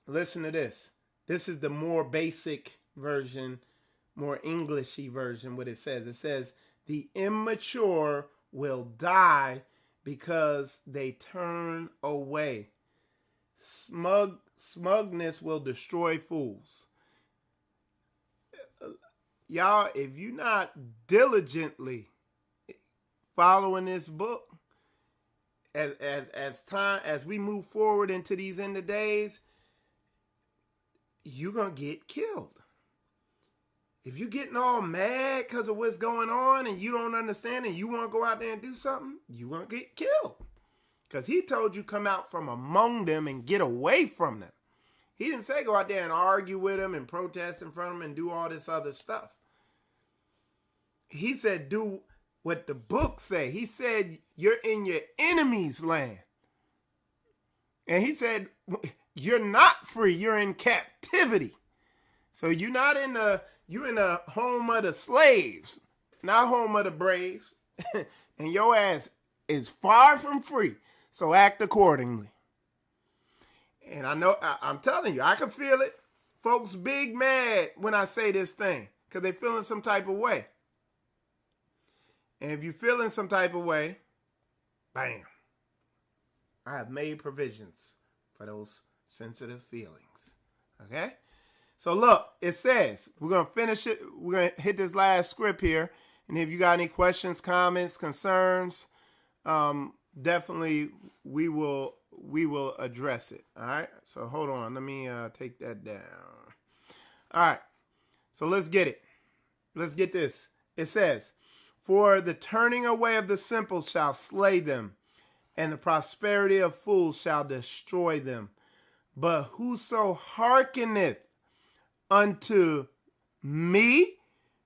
Listen to this. This is the more basic version, more Englishy version, what it says. It says, the immature will die because they turn away. Smugness will destroy fools. Y'all, if you're not diligently following this book, as we move forward into these end of days, you're going to get killed. If you're getting all mad because of what's going on and you don't understand and you want to go out there and do something, you're going to get killed. Because he told you come out from among them and get away from them. He didn't say go out there and argue with them and protest in front of them and do all this other stuff. He said do what the book say. He said you're in your enemy's land. And he said you're not free, you're in captivity. So you're not in the home of the slaves, not home of the braves. And your ass is far from free. So act accordingly. And I know, I'm telling you, I can feel it. Folks big mad when I say this thing because they feeling some type of way. And if you're feeling some type of way, bam, I have made provisions for those sensitive feelings. Okay? So look, it says, we're going to finish it. We're going to hit this last script here. And if you got any questions, comments, concerns, definitely we will will address it. All right. So hold on. Let me take that down. All right. So let's get it. Let's get this. It says, "For the turning away of the simple shall slay them, and the prosperity of fools shall destroy them. But whoso hearkeneth unto me,"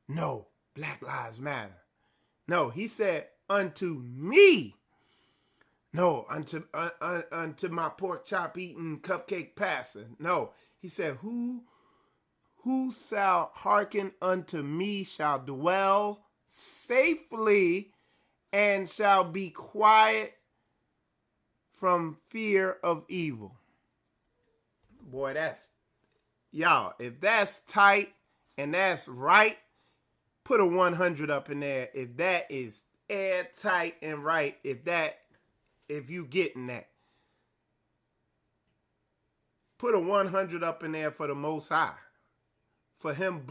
no, Black Lives Matter. No, he said unto me. No, unto my pork chop eating cupcake passer. No, he said, who shall hearken unto me shall dwell safely and shall be quiet from fear of evil. Boy, y'all, if that's tight and that's right, put a 100 up in there. If that is airtight and right, if you getting that, put a 100 up in there for the Most High, for him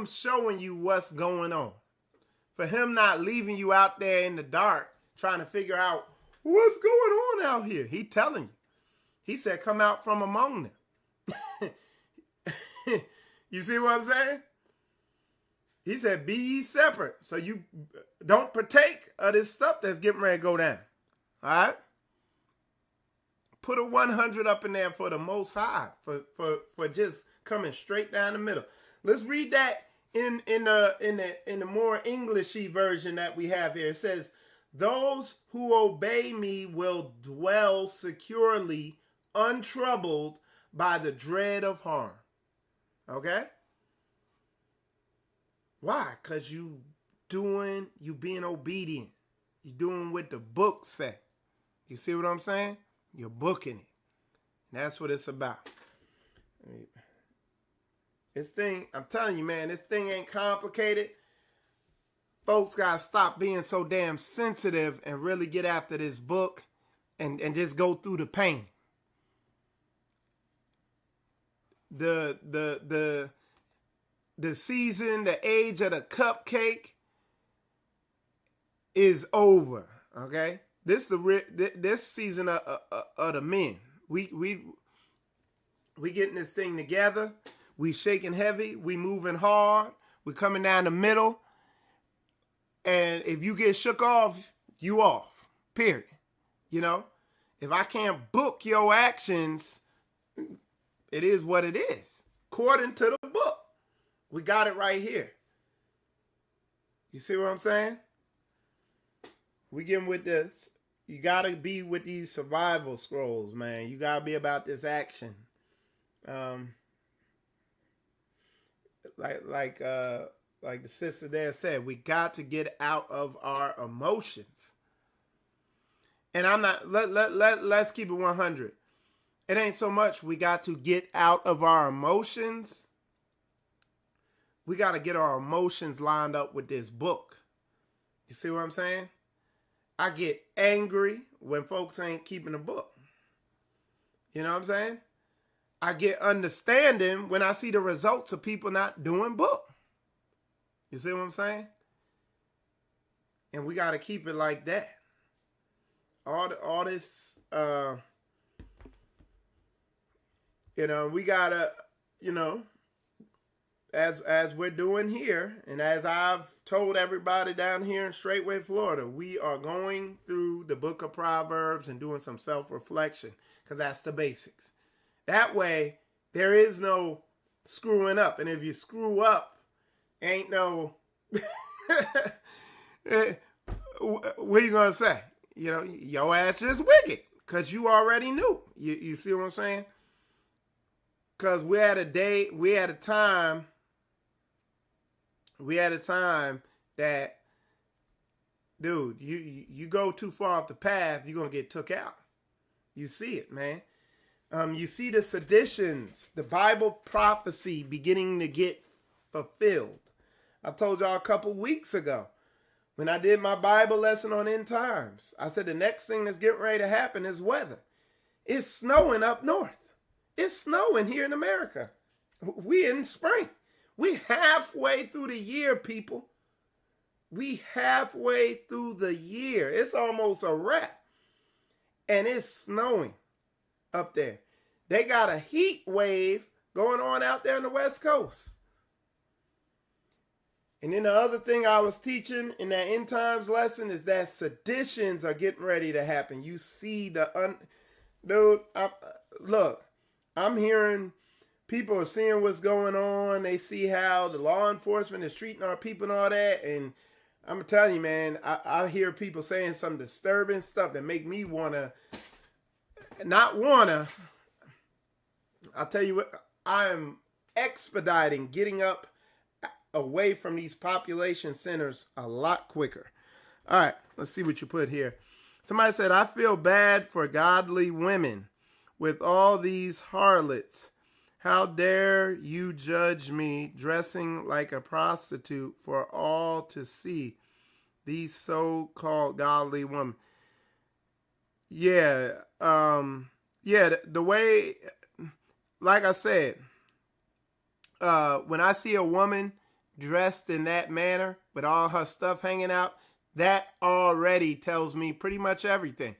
showing you what's going on, for him not leaving you out there in the dark trying to figure out what's going on out here. He telling you. He said, come out from among them. You see what I'm saying? He said, be ye separate, so you don't partake of this stuff that's getting ready to go down. All right? Put a 100 up in there for the Most High, for just coming straight down the middle. Let's read that in the more Englishy version that we have here. It says, "Those who obey me will dwell securely, untroubled by the dread of harm." Okay? Why? Because you being obedient. You doing what the book say. You see what I'm saying? You're booking it. And that's what it's about. I'm telling you, man, this thing ain't complicated. Folks gotta stop being so damn sensitive and really get after this book and just go through the pain. The season, the age of the cupcake is over. Okay, this season of the men. We getting this thing together. We shaking heavy. We moving hard. We coming down the middle. And if you get shook off, you off. Period. You know, if I can't book your actions, it is what it is. According to the book. We got it right here. You see what I'm saying? We getting with this. You got to be with these survival scrolls, man. You got to be about this action. Like the sister there said, we got to get out of our emotions. And I'm not, let's keep it 100. It ain't so much we got to get out of our emotions. We got to get our emotions lined up with this book. You see what I'm saying? I get angry when folks ain't keeping the book. You know what I'm saying? I get understanding when I see the results of people not doing book. You see what I'm saying? And we got to keep it like that. All this, we got to, as we're doing here, and as I've told everybody down here in Straitway, Florida, we are going through the book of Proverbs and doing some self-reflection, because that's the basics. That way, there is no screwing up. And if you screw up, ain't no... what are you going to say? Your ass is wicked, because you already knew. You see what I'm saying? Because we had a time that, dude, you go too far off the path, you're going to get took out. You see it, man. You see the seditions, the Bible prophecy beginning to get fulfilled. I told y'all a couple weeks ago when I did my Bible lesson on end times. I said the next thing that's getting ready to happen is weather. It's snowing up north. It's snowing here in America. We in spring. We halfway through the year, people. We halfway through the year. It's almost a wrap. and it's snowing up there. They got a heat wave going on out there on the West Coast. And then the other thing I was teaching in that end times lesson is that seditions are getting ready to happen. You see dude, look, I'm hearing people are seeing what's going on. They see how the law enforcement is treating our people and all that. And I'm telling you, man, I hear people saying some disturbing stuff that make me I'll tell you what, I am expediting getting up away from these population centers a lot quicker. All right, let's see what you put here. Somebody said, I feel bad for godly women with all these harlots. How dare you judge me dressing like a prostitute for all to see? These so-called godly women. Yeah, the way, like I said, when I see a woman dressed in that manner with all her stuff hanging out, that already tells me pretty much everything.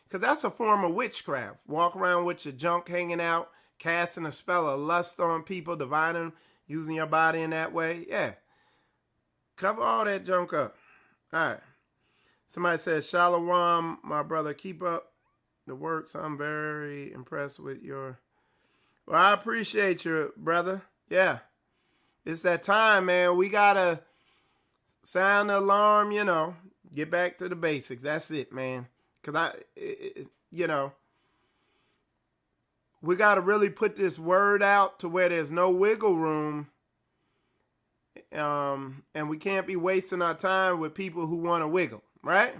Because that's a form of witchcraft. Walk around with your junk hanging out, casting a spell of lust on people, divining them, using your body in that way. Yeah. Cover all that junk up. All right. Somebody said, Shalom, my brother, keep up the works. I'm very impressed with your... Well, I appreciate you, brother. Yeah. It's that time, man. We got to sound the alarm, get back to the basics. That's it, man. Because we got to really put this word out to where there's no wiggle room. And we can't be wasting our time with people who want to wiggle, right?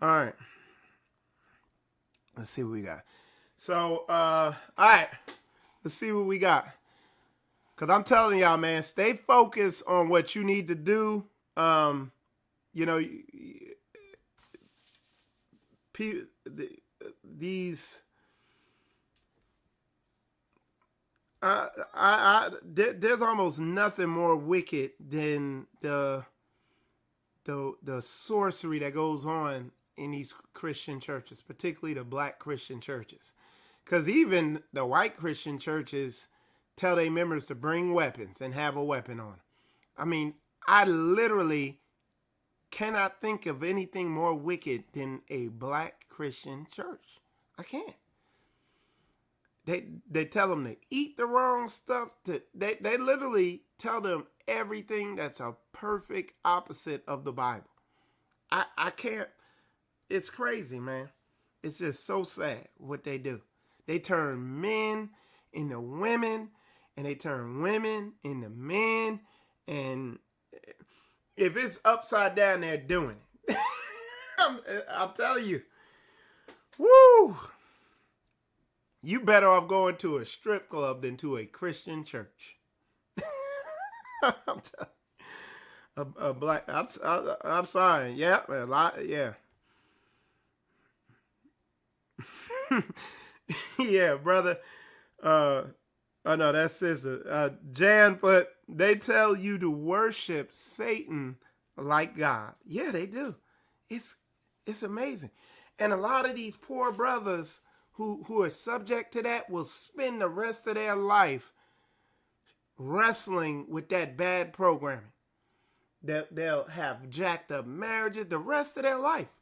All right. Let's see what we got. So, all right. Let's see what we got. Because I'm telling y'all, man, stay focused on what you need to do. There's almost nothing more wicked than the sorcery that goes on in these Christian churches, particularly the black Christian churches. Because even the white Christian churches tell their members to bring weapons and have a weapon on. I mean, I literally cannot think of anything more wicked than a black Christian church. I can't. They tell them to eat the wrong stuff. They literally tell them everything that's a perfect opposite of the Bible. I can't. It's crazy, man. It's just so sad what they do. They turn men into women, and they turn women into men. And if it's upside down, they're doing it. I'll tell you. Woo! You better off going to a strip club than to a Christian church. I'm sorry. Yeah, a lot. Yeah. Yeah, brother. Oh no, that's sister. Jan, but they tell you to worship Satan like God. Yeah, they do. It's amazing. And a lot of these poor brothers who are subject to that will spend the rest of their life wrestling with that bad programming. They'll have jacked up marriages the rest of their life.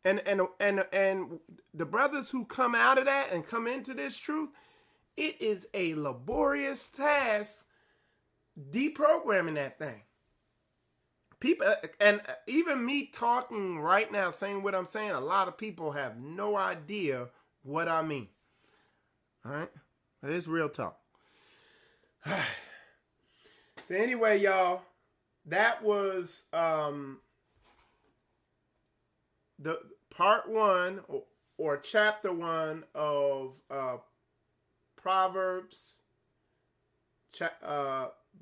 And the brothers who come out of that and come into this truth, it is a laborious task deprogramming that thing. People, and even me talking right now, saying what I'm saying, a lot of people have no idea what I mean. All right? It's real talk. So anyway, y'all, that was the part 1 or chapter 1 of Proverbs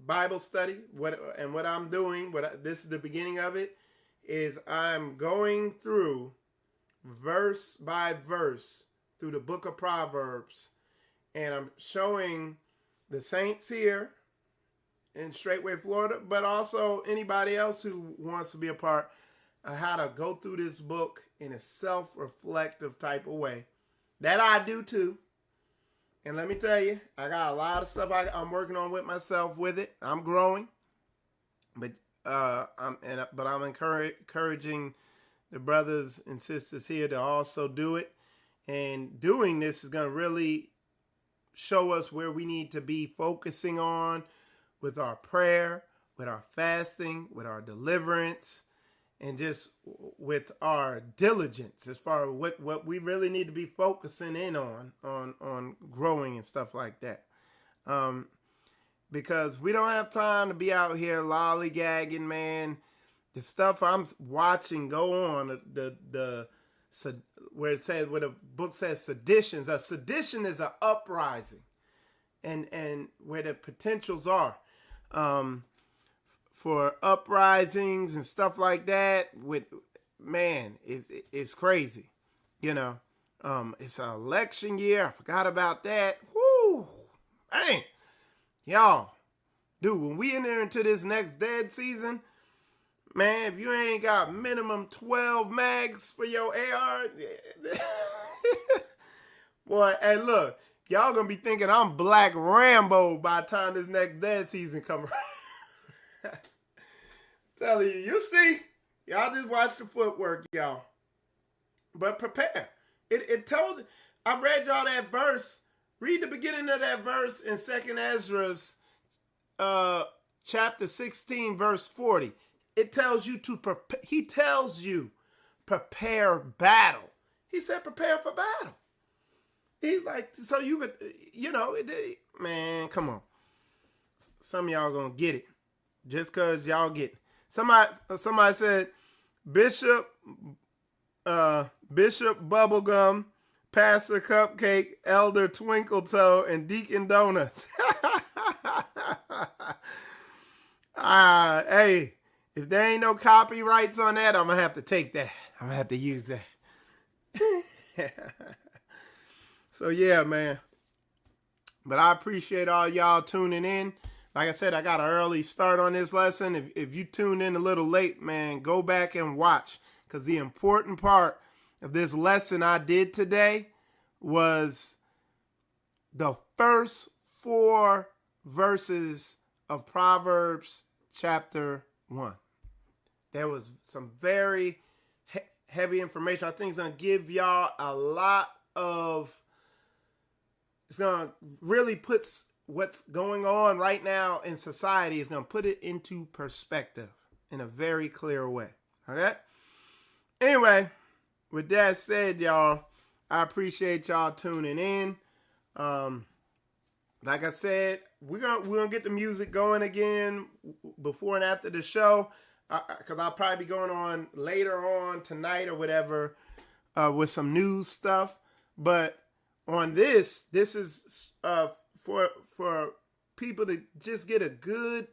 Bible study. What I'm doing, this is the beginning of it, is I'm going through verse by verse through the book of Proverbs, and I'm showing the saints here in Straitway, Florida, but also anybody else who wants to be a part, how to go through this book in a self-reflective type of way. That I do too. And let me tell you, I got a lot of stuff I'm working on with myself with it. I'm growing, but I'm encouraging the brothers and sisters here to also do it. And doing this is going to really show us where we need to be focusing on with our prayer, with our fasting, with our deliverance, and just with our diligence as far as what we really need to be focusing in on growing and stuff like that. Because we don't have time to be out here lollygagging, man. The stuff I'm watching go on, where the book says seditions. A sedition is an uprising, and where the potentials are. For uprisings and stuff like that, it's crazy. It's an election year. I forgot about that. Whoo, man, y'all, dude, when we enter into this next dead season, man, if you ain't got minimum 12 mags for your AR, boy, hey, look, y'all gonna be thinking I'm Black Rambo by the time this next dead season comes around. Telling you see, y'all just watch the footwork, y'all. But prepare. It told, I read y'all that verse. Read the beginning of that verse in 2nd Ezra's chapter 16, verse 40. It tells you to prepare. He tells you, prepare battle. He said, prepare for battle. He's like, so you could, man, come on. Some of y'all gonna get it. Just because y'all get it. Somebody said, Bishop Bubblegum, Pastor Cupcake, Elder Twinkle Toe, and Deacon Donuts. Hey, if there ain't no copyrights on that, I'm going to have to take that. I'm going to have to use that. So, yeah, man. But I appreciate all y'all tuning in. Like I said, I got an early start on this lesson. If you tuned in a little late, man, go back and watch. Because the important part of this lesson I did today was the first 4 verses of Proverbs chapter 1. There was some very heavy information. I think it's going to give y'all a lot of... It's going to really put what's going on right now in society, is going to put it into perspective in a very clear way. Okay? Anyway, with that said, y'all, I appreciate y'all tuning in. Like I said, we're gonna get the music going again before and after the show, because I'll probably be going on later on tonight or whatever with some news stuff. But on this is for people to just get a good,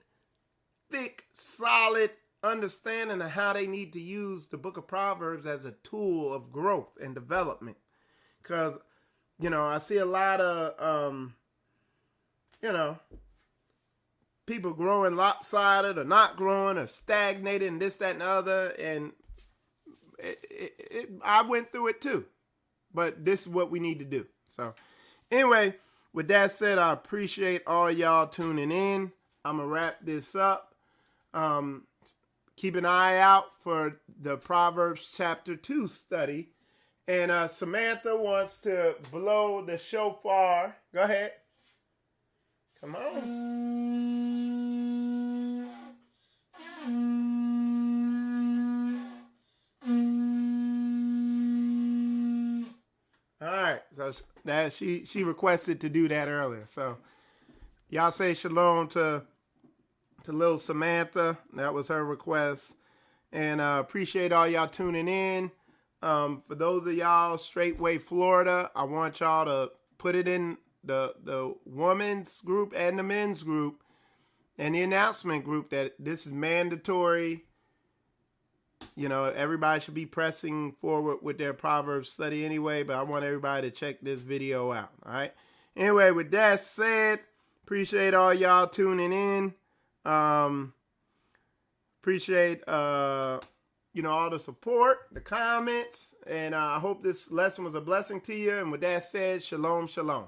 thick, solid understanding of how they need to use the book of Proverbs as a tool of growth and development. Because, I see a lot of, people growing lopsided or not growing or stagnated and this, that, and the other. And I went through it too. But this is what we need to do. So, anyway, with that said, I appreciate all y'all tuning in. I'm going to wrap this up. Keep an eye out for the Proverbs chapter 2 study. And Samantha wants to blow the shofar. Go ahead. Come on. All right. So that she requested to do that earlier. So y'all say shalom to little Samantha. That was her request. And appreciate all y'all tuning in. For those of y'all Straitway, Florida, I want y'all to put it in the women's group and the men's group and the announcement group that this is mandatory. Everybody should be pressing forward with their Proverbs study anyway, but I want everybody to check this video out. All right. Anyway, with that said, appreciate all y'all tuning in. Appreciate all the support, the comments, and I hope this lesson was a blessing to you. And with that said, shalom, shalom.